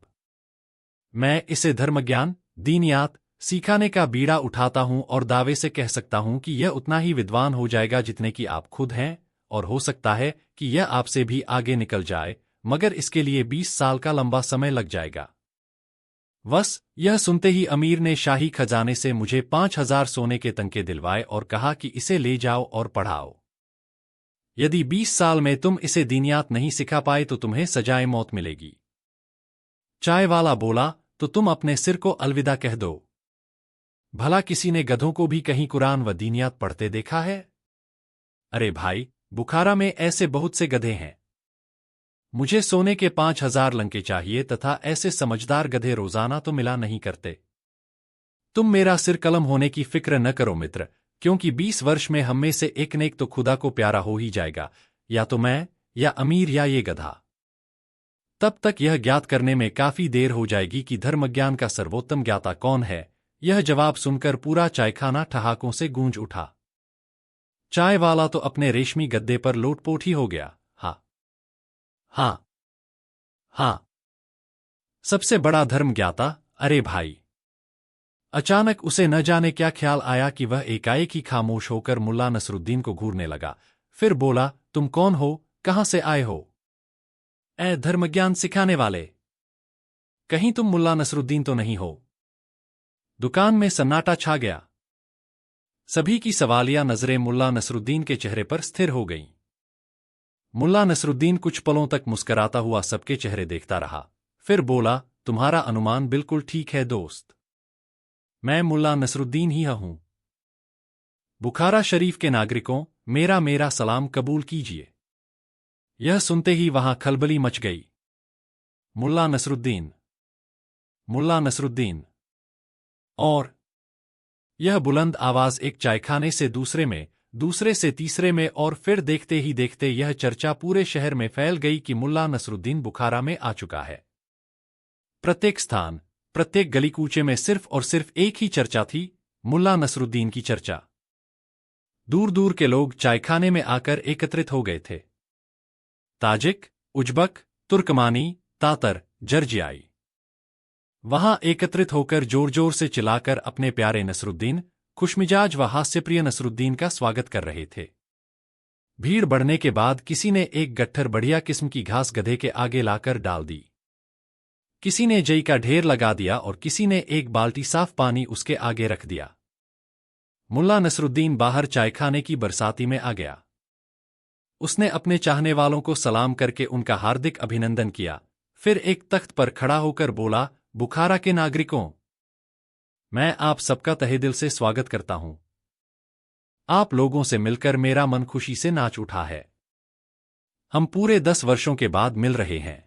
मैं इसे धर्मज्ञान, दीनियात सिखाने का बीड़ा उठाता हूं और दावे से कह सकता हूं कि यह उतना ही विद्वान हो जाएगा जितने कि आप खुद हैं, और हो सकता है कि यह आपसे भी आगे निकल जाए, मगर इसके लिए 20 साल का लंबा समय लग जाएगा। बस यह सुनते ही अमीर ने शाही खजाने से मुझे 5,000 सोने के तंके दिलवाए और कहा कि इसे ले जाओ और पढ़ाओ। यदि 20 साल में तुम इसे दीनियात नहीं सिखा पाए तो तुम्हें सजाए मौत मिलेगी। चाय वाला बोला, तो तुम अपने सिर को अलविदा कह दो। भला किसी ने गधों को भी कहीं कुरान व दीनियात पढ़ते देखा है? अरे भाई, बुखारा में ऐसे बहुत से गधे हैं। मुझे सोने के 5,000 लंके चाहिए तथा ऐसे समझदार गधे रोजाना तो मिला नहीं करते। तुम मेरा सिर कलम होने की फिक्र न करो मित्र, क्योंकि 20 वर्ष में हम में से एक नेक तो खुदा को प्यारा हो ही जाएगा, या तो मैं, या अमीर, या ये गधा। तब तक यह ज्ञात करने में काफी देर हो जाएगी कि धर्मज्ञान का सर्वोत्तम ज्ञाता कौन है। यह जवाब सुनकर पूरा चायखाना ठहाकों से गूंज उठा। चाय वाला तो अपने रेशमी गद्दे पर लोटपोट ही हो गया। हाँ हाँ हाँ, सबसे बड़ा धर्म ज्ञाता, अरे भाई। अचानक उसे न जाने क्या ख्याल आया कि वह एकाएक ही खामोश होकर मुल्ला नसरुद्दीन को घूरने लगा। फिर बोला, तुम कौन हो, कहां से आए हो? ए धर्मज्ञान सिखाने वाले, कहीं तुम मुल्ला नसरुद्दीन तो नहीं हो? दुकान में सन्नाटा छा गया। सभी की सवालिया नजरें मुल्ला नसरुद्दीन के चेहरे पर स्थिर हो गईं। मुल्ला नसरुद्दीन कुछ पलों तक मुस्कराता हुआ सबके चेहरे देखता रहा, फिर बोला, तुम्हारा अनुमान बिल्कुल ठीक है दोस्त। मैं मुल्ला नसरुद्दीन ही हूं। बुखारा शरीफ के नागरिकों, मेरा सलाम कबूल कीजिए। यह सुनते ही वहां खलबली मच गई। मुल्ला नसरुद्दीन, मुल्ला नसरुद्दीन। और यह बुलंद आवाज एक चायखाने से दूसरे में, दूसरे से तीसरे में, और फिर देखते ही देखते यह चर्चा पूरे शहर में फैल गई कि मुल्ला नसरुद्दीन बुखारा में आ चुका है। प्रत्येक स्थान, प्रत्येक गली कूचे में सिर्फ और सिर्फ एक ही चर्चा थी, मुल्ला नसरुद्दीन की चर्चा। दूर दूर के लोग चायखाने में आकर एकत्रित हो गए थे। ताजिक, उज्बक, तुर्कमानी, तातर, जर्जियाई वहां एकत्रित होकर जोर जोर से चिल्लाकर अपने प्यारे नसरुद्दीन, खुशमिजाज व हास्यप्रिय नसरुद्दीन का स्वागत कर रहे थे। भीड़ बढ़ने के बाद किसी ने एक गट्ठर बढ़िया किस्म की घास गधे के आगे लाकर डाल दी। किसी ने जई का ढेर लगा दिया और किसी ने एक बाल्टी साफ पानी उसके आगे रख दिया। मुल्ला नसरुद्दीन बाहर चायखाने की बरसाती में आ गया। उसने अपने चाहने वालों को सलाम करके उनका हार्दिक अभिनंदन किया, फिर एक तख्त पर खड़ा होकर बोला, बुखारा के नागरिकों, मैं आप सबका तहे दिल से स्वागत करता हूं। आप लोगों से मिलकर मेरा मन खुशी से नाच उठा है। हम पूरे 10 वर्षों के बाद मिल रहे हैं।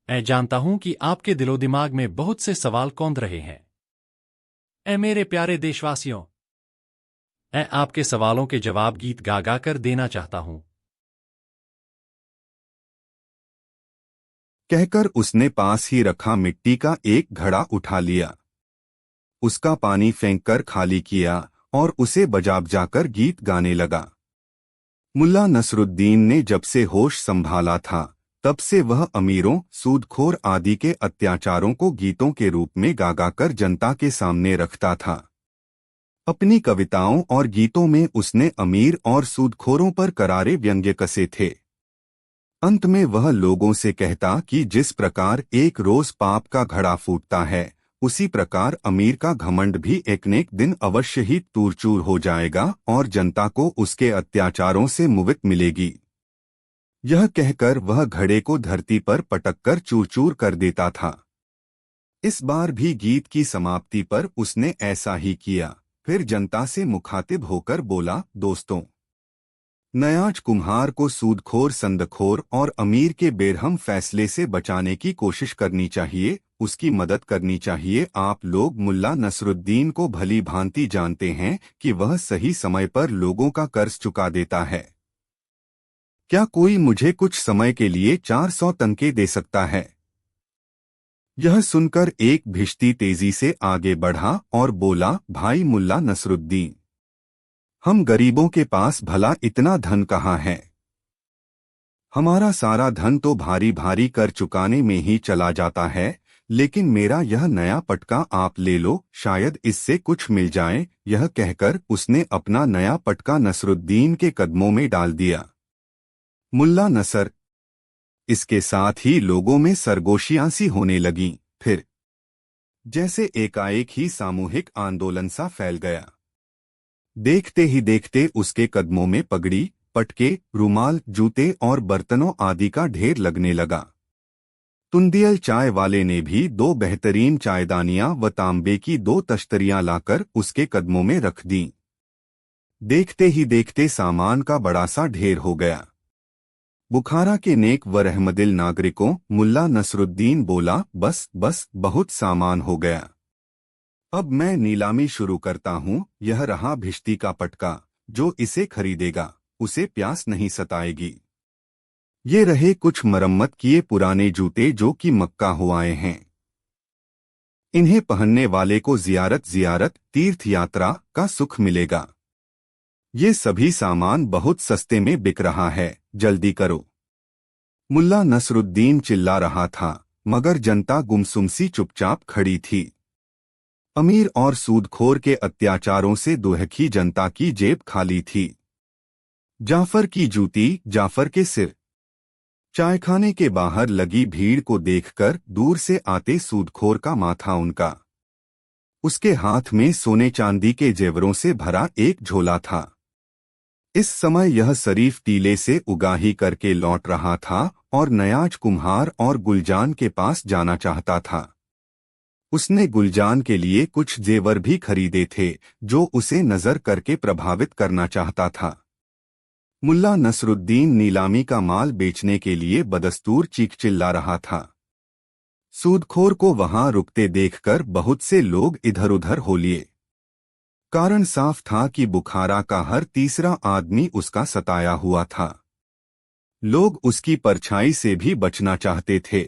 मैं जानता हूं कि आपके दिलो दिमाग में बहुत से सवाल कौंध रहे हैं। ऐ मेरे प्यारे देशवासियों, मैं आपके सवालों के जवाब गीत गा गा कर देना चाहता हूं। कहकर उसने पास ही रखा मिट्टी का एक घड़ा उठा लिया, उसका पानी फेंककर खाली किया और उसे बजा बजाकर गीत गाने लगा। मुल्ला नसरुद्दीन ने जब से होश संभाला था, तब से वह अमीरों, सूदखोर आदि के अत्याचारों को गीतों के रूप में गा गा कर जनता के सामने रखता था। अपनी कविताओं और गीतों में उसने अमीर और सूदखोरों पर करारे व्यंग्य कसे थे। अंत में वह लोगों से कहता कि जिस प्रकार एक रोज पाप का घड़ा फूटता है, उसी प्रकार अमीर का घमंड भी एक न एक दिन अवश्य ही चूर हो जाएगा और जनता को उसके अत्याचारों से मुक्त मिलेगी। यह कहकर वह घड़े को धरती पर पटककर चूर कर देता था। इस बार भी गीत की समाप्ति पर उसने ऐसा ही किया। फिर जनता से मुखातिब होकर बोला, दोस्तों, नयाज कुम्हार को सूदखोर, संदखोर और अमीर के बेरहम फैसले से बचाने की कोशिश करनी चाहिए, उसकी मदद करनी चाहिए। आप लोग मुल्ला नसरुद्दीन को भली भांति जानते हैं कि वह सही समय पर लोगों का कर्ज चुका देता है। क्या कोई मुझे कुछ समय के लिए 400 तनके दे सकता है? यह सुनकर एक भिश्ती तेजी से आगे बढ़ा और बोला, भाई मुल्ला नसरुद्दीन, हम गरीबों के पास भला इतना धन कहाँ है? हमारा सारा धन तो भारी भारी कर चुकाने में ही चला जाता है, लेकिन मेरा यह नया पटका आप ले लो, शायद इससे कुछ मिल जाए। यह कहकर उसने अपना नया पटका नसरुद्दीन के कदमों में डाल दिया। मुल्ला नसर, इसके साथ ही लोगों में सरगोशियां सी होने लगीं। फिर जैसे एकाएक ही सामूहिक आंदोलन सा फैल गया। देखते ही देखते उसके कदमों में पगड़ी, पटके, रुमाल, जूते और बर्तनों आदि का ढेर लगने लगा। तुंदियल चाय वाले ने भी 2 बेहतरीन चायदानियां व तांबे की 2 तश्तरियां लाकर उसके कदमों में रख दीं। देखते ही देखते सामान का बड़ा सा ढेर हो गया। बुखारा के नेक व रहमदिल नागरिकों मुल्ला नसरुद्दीन बोला, बस बस, बहुत सामान हो गया। अब मैं नीलामी शुरू करता हूँ। यह रहा भिश्ती का पटका, जो इसे खरीदेगा उसे प्यास नहीं सताएगी। ये रहे कुछ मरम्मत किए पुराने जूते जो कि मक्का हो आए हैं। इन्हें पहनने वाले को जियारत तीर्थ यात्रा का सुख मिलेगा। ये सभी सामान बहुत सस्ते में बिक रहा है, जल्दी करो। मुल्ला नसरुद्दीन चिल्ला रहा था, मगर जनता गुमसुम सी चुपचाप खड़ी थी। अमीर और सूदखोर के अत्याचारों से दुहकी जनता की जेब खाली थी। जाफर की जूती, जाफर के सिर। चायखाने के बाहर लगी भीड़ को देखकर दूर से आते सूदखोर का माथा उनका। उसके हाथ में सोने चांदी के जेवरों से भरा एक झोला था। इस समय यह शरीफ टीले से उगाही करके लौट रहा था और नयाज कुम्हार और गुलजान के पास जाना चाहता था। उसने गुलजान के लिए कुछ जेवर भी खरीदे थे जो उसे नजर करके प्रभावित करना चाहता था। मुल्ला नसरुद्दीन नीलामी का माल बेचने के लिए बदस्तूर चीख चिल्ला रहा था। सूदखोर को वहां रुकते देखकर बहुत से लोग इधर उधर हो लिए। कारण साफ था कि बुखारा का हर तीसरा आदमी उसका सताया हुआ था। लोग उसकी परछाई से भी बचना चाहते थे।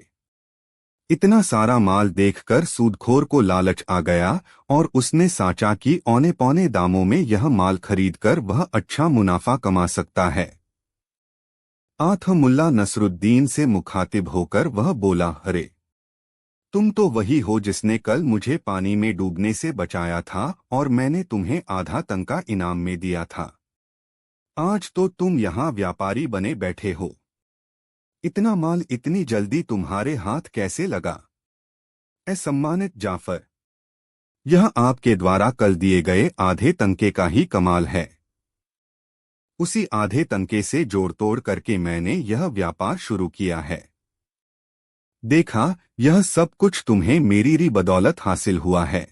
इतना सारा माल देखकर सूदखोर को लालच आ गया और उसने सोचा कि औने पौने दामों में यह माल खरीदकर वह अच्छा मुनाफा कमा सकता है। आठ मुल्ला नसरुद्दीन से मुखातिब होकर वह बोला, अरे तुम तो वही हो जिसने कल मुझे पानी में डूबने से बचाया था और मैंने तुम्हें आधा तंका इनाम में दिया था। आज तो तुम यहाँ व्यापारी बने बैठे हो। इतना माल इतनी जल्दी तुम्हारे हाथ कैसे लगा? ए सम्मानित जाफर, यह आपके द्वारा कल दिए गए आधे तंके का ही कमाल है। उसी आधे तंके से जोड़ तोड़ करके मैंने यह व्यापार शुरू किया है। देखा, यह सब कुछ तुम्हें मेरी री बदौलत हासिल हुआ है।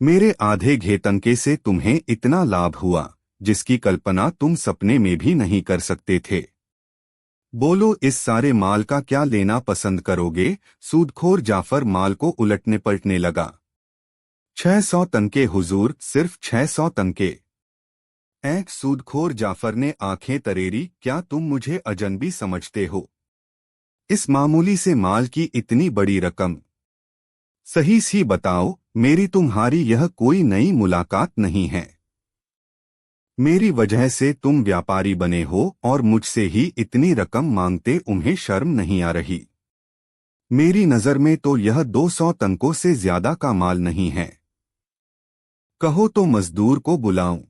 मेरे आधे घेतंके से तुम्हें इतना लाभ हुआ जिसकी कल्पना तुम सपने में भी नहीं कर सकते थे। बोलो, इस सारे माल का क्या लेना पसंद करोगे? सूदखोर जाफर माल को उलटने पलटने लगा। 600 तनके हुजूर, सिर्फ 600 तनके। सूदखोर जाफर ने आंखें तरेरी, क्या तुम मुझे अजनबी समझते हो? इस मामूली से माल की इतनी बड़ी रकम? सही सी बताओ, मेरी तुम्हारी यह कोई नई मुलाकात नहीं है। मेरी वजह से तुम व्यापारी बने हो और मुझसे ही इतनी रकम मांगते उन्हें शर्म नहीं आ रही। मेरी नजर में तो यह 200 तनकों से ज्यादा का माल नहीं है। कहो तो मजदूर को बुलाऊं।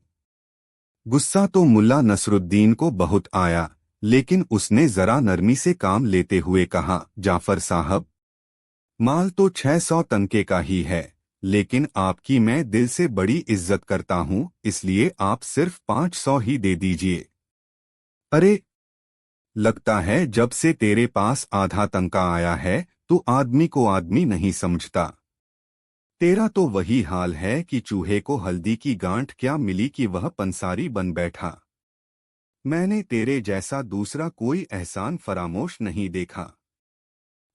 गुस्सा तो मुल्ला नसरुद्दीन को बहुत आया, लेकिन उसने जरा नरमी से काम लेते हुए कहा, जाफर साहब, माल तो 600 तनके का ही है, लेकिन आपकी मैं दिल से बड़ी इज्जत करता हूं, इसलिए आप सिर्फ 500 ही दे दीजिए। अरे, लगता है जब से तेरे पास आधा तनका आया है तू आदमी को आदमी नहीं समझता। तेरा तो वही हाल है कि चूहे को हल्दी की गांठ क्या मिली कि वह पंसारी बन बैठा। मैंने तेरे जैसा दूसरा कोई एहसान फरामोश नहीं देखा।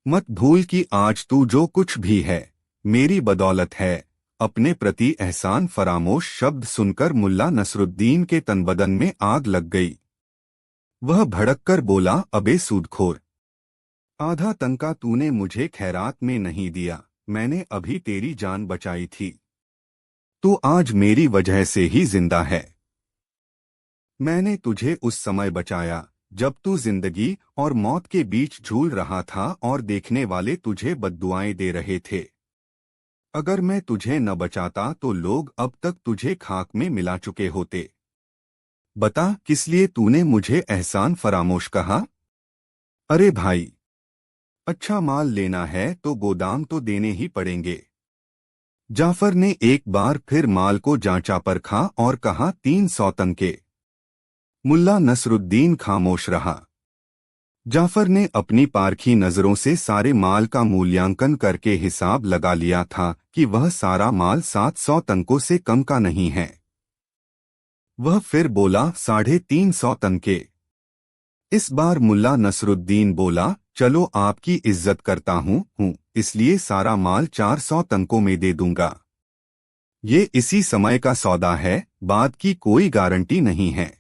मत भूल कि आज तू जो कुछ भी है मेरी बदौलत है। अपने प्रति एहसान फरामोश शब्द सुनकर मुल्ला नसरुद्दीन के तनबदन में आग लग गई। वह भड़ककर बोला, अबे सूदखोर, आधा तनका तूने मुझे खैरात में नहीं दिया, मैंने अभी तेरी जान बचाई थी। तू आज मेरी वजह से ही जिंदा है। मैंने तुझे उस समय बचाया जब तू जिंदगी और मौत के बीच झूल रहा था और देखने वाले तुझे बद्दुआएं दे रहे थे। अगर मैं तुझे न बचाता तो लोग अब तक तुझे खाक में मिला चुके होते। बता, किस लिए तूने मुझे एहसान फरामोश कहा? अरे भाई, अच्छा माल लेना है तो गोदाम तो देने ही पड़ेंगे। जाफर ने एक बार फिर माल को जांचा परखा और कहा 300 तंके। मुल्ला नसरुद्दीन खामोश रहा। जाफर ने अपनी पारखी नजरों से सारे माल का मूल्यांकन करके हिसाब लगा लिया था कि वह सारा माल 700 तंकों से कम का नहीं है। वह फिर बोला 350 तंके। इस बार मुल्ला नसरुद्दीन बोला, चलो आपकी इज्जत करता हूँ, इसलिए सारा माल 400 तंकों में दे दूंगा। ये इसी समय का सौदा है, बाद की कोई गारंटी नहीं है।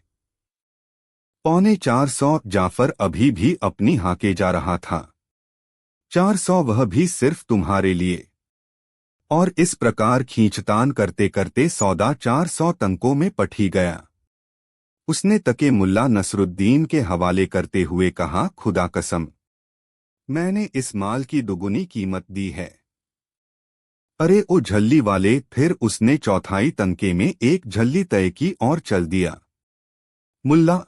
450 जाफर अभी भी अपनी हाके जा रहा था। 400 वह भी सिर्फ तुम्हारे लिए। और इस प्रकार खींचतान करते करते सौदा 400 तंकों में पट ही गया। उसने तके मुल्ला नसरुद्दीन के हवाले करते हुए कहा, खुदा कसम, मैंने इस माल की दुगुनी कीमत दी है। अरे ओ झल्ली वाले, फिर उसने चौथाई तंके में एक झल्ली तय की और चल दिया। मुल्ला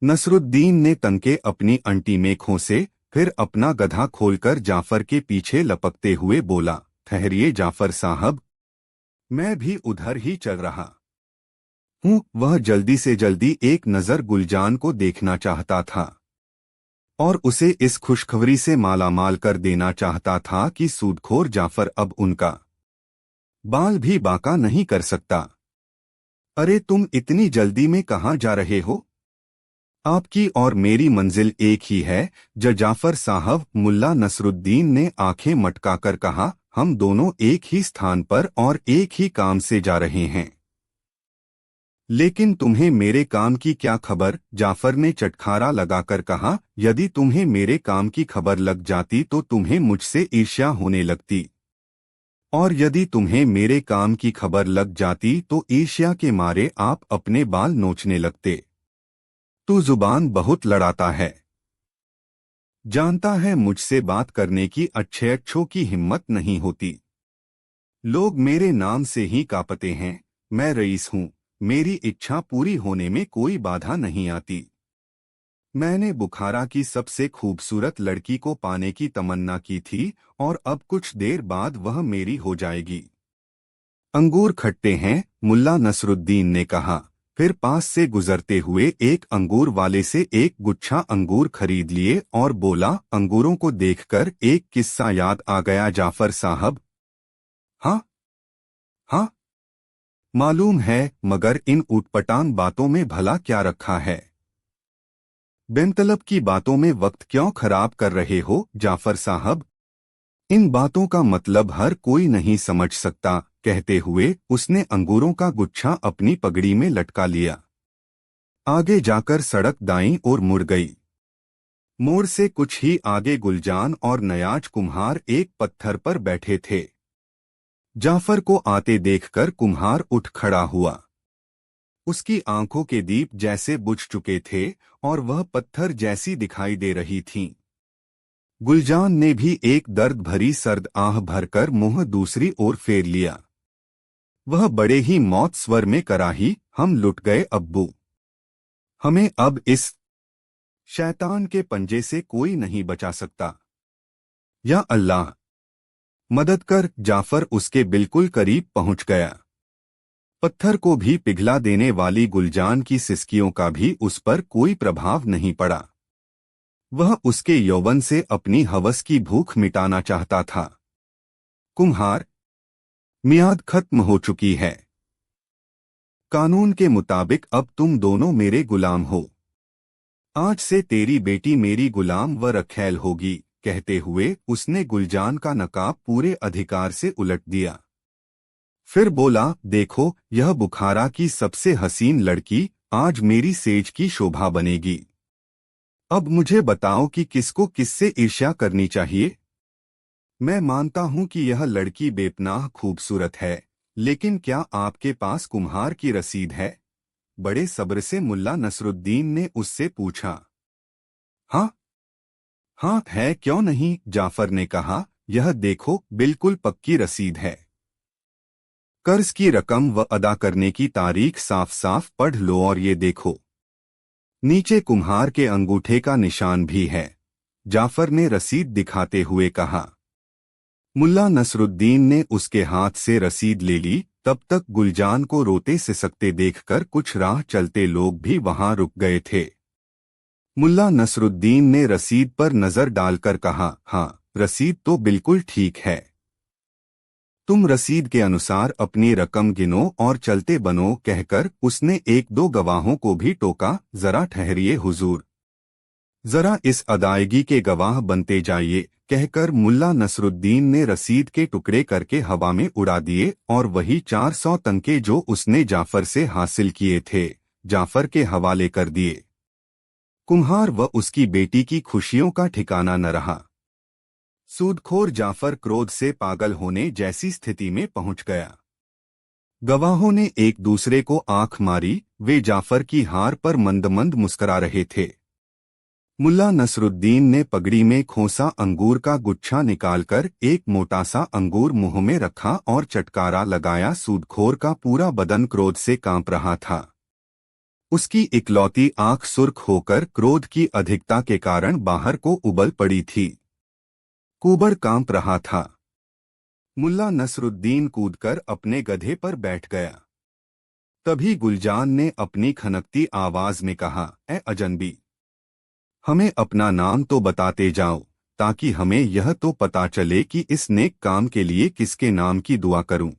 नसरुद्दीन ने तंके अपनी अंटी में खोसे, फिर अपना गधा खोलकर जाफर के पीछे लपकते हुए बोला, ठहरिए जाफर साहब, मैं भी उधर ही चल रहा हूँ। वह जल्दी से जल्दी एक नज़र गुलजान को देखना चाहता था और उसे इस खुशखबरी से मालामाल कर देना चाहता था कि सूदखोर जाफर अब उनका बाल भी बांका नहीं कर सकता। अरे तुम इतनी जल्दी में कहाँ जा रहे हो? आपकी और मेरी मंजिल एक ही है जाफर साहब, मुल्ला नसरुद्दीन ने आंखें मटकाकर कहा, हम दोनों एक ही स्थान पर और एक ही काम से जा रहे हैं। लेकिन तुम्हें मेरे काम की क्या खबर? जाफर ने चटखारा लगाकर कहा, यदि तुम्हें मेरे काम की खबर लग जाती तो तुम्हें मुझसे ईर्ष्या होने लगती, और यदि तुम्हें मेरे काम की खबर लग जाती तो ईर्ष्या के मारे आप अपने बाल नोचने लगते। तू जुबान बहुत लड़ाता है, जानता है मुझसे बात करने की अच्छों की हिम्मत नहीं होती। लोग मेरे नाम से ही कांपते हैं। मैं रईस हूँ, मेरी इच्छा पूरी होने में कोई बाधा नहीं आती। मैंने बुखारा की सबसे खूबसूरत लड़की को पाने की तमन्ना की थी और अब कुछ देर बाद वह मेरी हो जाएगी। अंगूर खट्टे हैं, मुल्ला नसरुद्दीन ने कहा, फिर पास से गुजरते हुए एक अंगूर वाले से एक गुच्छा अंगूर खरीद लिए और बोला, अंगूरों को देखकर एक किस्सा याद आ गया जाफर साहब। हाँ हाँ, मालूम है, मगर इन ऊटपटांग बातों में भला क्या रखा है? बेमतलब की बातों में वक्त क्यों खराब कर रहे हो जाफर साहब? इन बातों का मतलब हर कोई नहीं समझ सकता। कहते हुए उसने अंगूरों का गुच्छा अपनी पगड़ी में लटका लिया। आगे जाकर सड़क दाईं ओर मुड़ गई। मोड़ से कुछ ही आगे गुलजान और नयाज कुम्हार एक पत्थर पर बैठे थे। जाफर को आते देखकर कुम्हार उठ खड़ा हुआ। उसकी आंखों के दीप जैसे बुझ चुके थे और वह पत्थर जैसी दिखाई दे रही थीं। गुलजान ने भी एक दर्द भरी सर्द आह भरकर मुंह दूसरी ओर फेर लिया। वह बड़े ही मौत स्वर में कराही, हम लुट गए अब्बू। हमें अब इस शैतान के पंजे से कोई नहीं बचा सकता। या अल्लाह, मदद कर। जाफर उसके बिल्कुल करीब पहुंच गया। पत्थर को भी पिघला देने वाली गुलजान की सिसकियों का भी उस पर कोई प्रभाव नहीं पड़ा। वह उसके यौवन से अपनी हवस की भूख मिटाना चाहता था। कुम्हार, मियाद खत्म हो चुकी है। कानून के मुताबिक अब तुम दोनों मेरे गुलाम हो। आज से तेरी बेटी मेरी गुलाम व रखैल होगी। कहते हुए उसने गुलजान का नकाब पूरे अधिकार से उलट दिया। फिर बोला, देखो यह बुखारा की सबसे हसीन लड़की आज मेरी सेज की शोभा बनेगी। अब मुझे बताओ कि किसको किससे ईर्ष्या करनी चाहिए। मैं मानता हूं कि यह लड़की बेपनाह खूबसूरत है, लेकिन क्या आपके पास कुम्हार की रसीद है? बड़े सब्र से मुल्ला नसरुद्दीन ने उससे पूछा। हाँ हाँ है, क्यों नहीं, जाफर ने कहा। यह देखो, बिल्कुल पक्की रसीद है। कर्ज की रकम व अदा करने की तारीख साफ साफ पढ़ लो और ये देखो, नीचे कुम्हार के अंगूठे का निशान भी है। जाफर ने रसीद दिखाते हुए कहा। मुल्ला नसरुद्दीन ने उसके हाथ से रसीद ले ली। तब तक गुलजान को रोते सिसकते देखकर कुछ राह चलते लोग भी वहां रुक गए थे। मुल्ला नसरुद्दीन ने रसीद पर नजर डालकर कहा, हाँ, रसीद तो बिल्कुल ठीक है। तुम रसीद के अनुसार अपनी रकम गिनो और चलते बनो। कहकर उसने एक दो गवाहों को भी टोका। जरा ठहरिए हुजूर, जरा इस अदायगी के गवाह बनते जाइए। कहकर मुल्ला नसरुद्दीन ने रसीद के टुकड़े करके हवा में उड़ा दिए और वही 400 तंके जो उसने जाफर से हासिल किए थे, जाफर के हवाले कर दिए। कुम्हार व उसकी बेटी की खुशियों का ठिकाना न रहा। सूदखोर जाफर क्रोध से पागल होने जैसी स्थिति में पहुंच गया। गवाहों ने एक दूसरे को आंख मारी। वे जाफर की हार पर मंद मंद मुस्करा रहे थे। मुल्ला नसरुद्दीन ने पगड़ी में खोसा अंगूर का गुच्छा निकालकर एक मोटा सा अंगूर मुंह में रखा और चटकारा लगाया। सूदखोर का पूरा बदन क्रोध से कांप रहा था। उसकी इकलौती आंख सुर्ख होकर क्रोध की अधिकता के कारण बाहर को उबल पड़ी थी। कुबर कांप रहा था। मुल्ला नसरुद्दीन कूदकर अपने गधे पर बैठ गया। तभी गुलजान ने अपनी खनकती आवाज में कहा, ए अजनबी, हमें अपना नाम तो बताते जाओ, ताकि हमें यह तो पता चले कि इस नेक काम के लिए किसके नाम की दुआ करूं।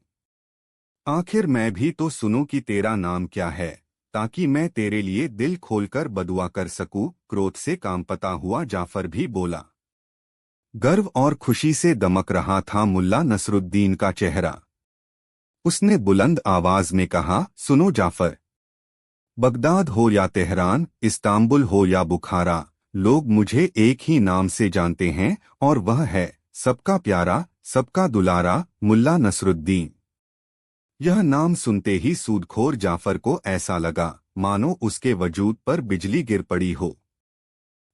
आखिर मैं भी तो सुनूं कि तेरा नाम क्या है, ताकि मैं तेरे लिए दिल खोलकर बदुआ कर सकूं। क्रोध से कांपता हुआ जाफर भी बोला। गर्व और खुशी से दमक रहा था मुल्ला नसरुद्दीन का चेहरा। उसने बुलंद आवाज में कहा, सुनो जाफर, बगदाद हो या तेहरान, इस्तांबुल हो या बुखारा, लोग मुझे एक ही नाम से जानते हैं और वह है सबका प्यारा, सबका दुलारा, मुल्ला नसरुद्दीन। यह नाम सुनते ही सूदखोर जाफर को ऐसा लगा मानो उसके वजूद पर बिजली गिर पड़ी हो।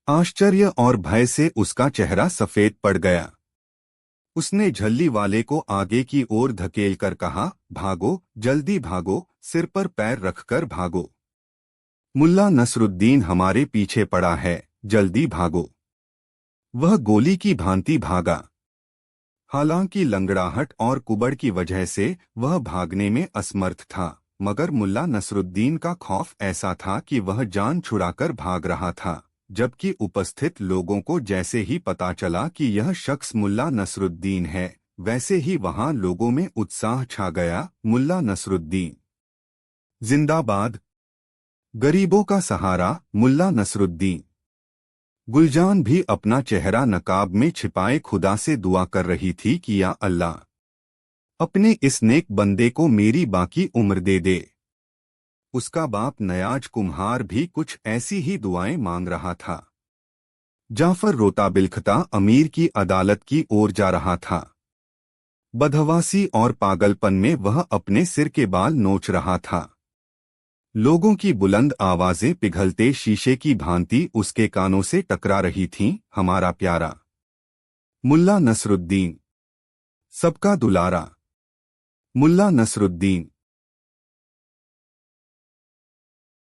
आश्चर्य और भय से उसका चेहरा सफेद पड़ गया। उसने झल्ली वाले को आगे की ओर धकेल कर कहा, भागो, जल्दी भागो, सिर पर पैर रखकर भागो। मुल्ला नसरुद्दीन हमारे पीछे पड़ा है, जल्दी भागो। वह गोली की भांति भागा। हालांकि लंगड़ाहट और कुबड़ की वजह से वह भागने में असमर्थ था, मगर मुल्ला नसरुद्दीन का खौफ ऐसा था कि वह जान छुड़ाकर भाग रहा था। जबकि उपस्थित लोगों को जैसे ही पता चला कि यह शख्स मुल्ला नसरुद्दीन है, वैसे ही वहां लोगों में उत्साह छा गया। मुल्ला नसरुद्दीन जिंदाबाद, गरीबों का सहारा, मुल्ला नसरुद्दीन। गुलजान भी अपना चेहरा नकाब में छिपाए खुदा से दुआ कर रही थी कि या अल्लाह, अपने इस नेक बंदे को मेरी बाकी उम्र दे दे। उसका बाप नयाज कुम्हार भी कुछ ऐसी ही दुआएं मांग रहा था। जाफर रोता बिलखता अमीर की अदालत की ओर जा रहा था। बदहवासी और पागलपन में वह अपने सिर के बाल नोच रहा था। लोगों की बुलंद आवाजें पिघलते शीशे की भांति उसके कानों से टकरा रही थीं। हमारा प्यारा मुल्ला नसरुद्दीन, सबका दुलारा, मुल्ला नसरुद्दीन।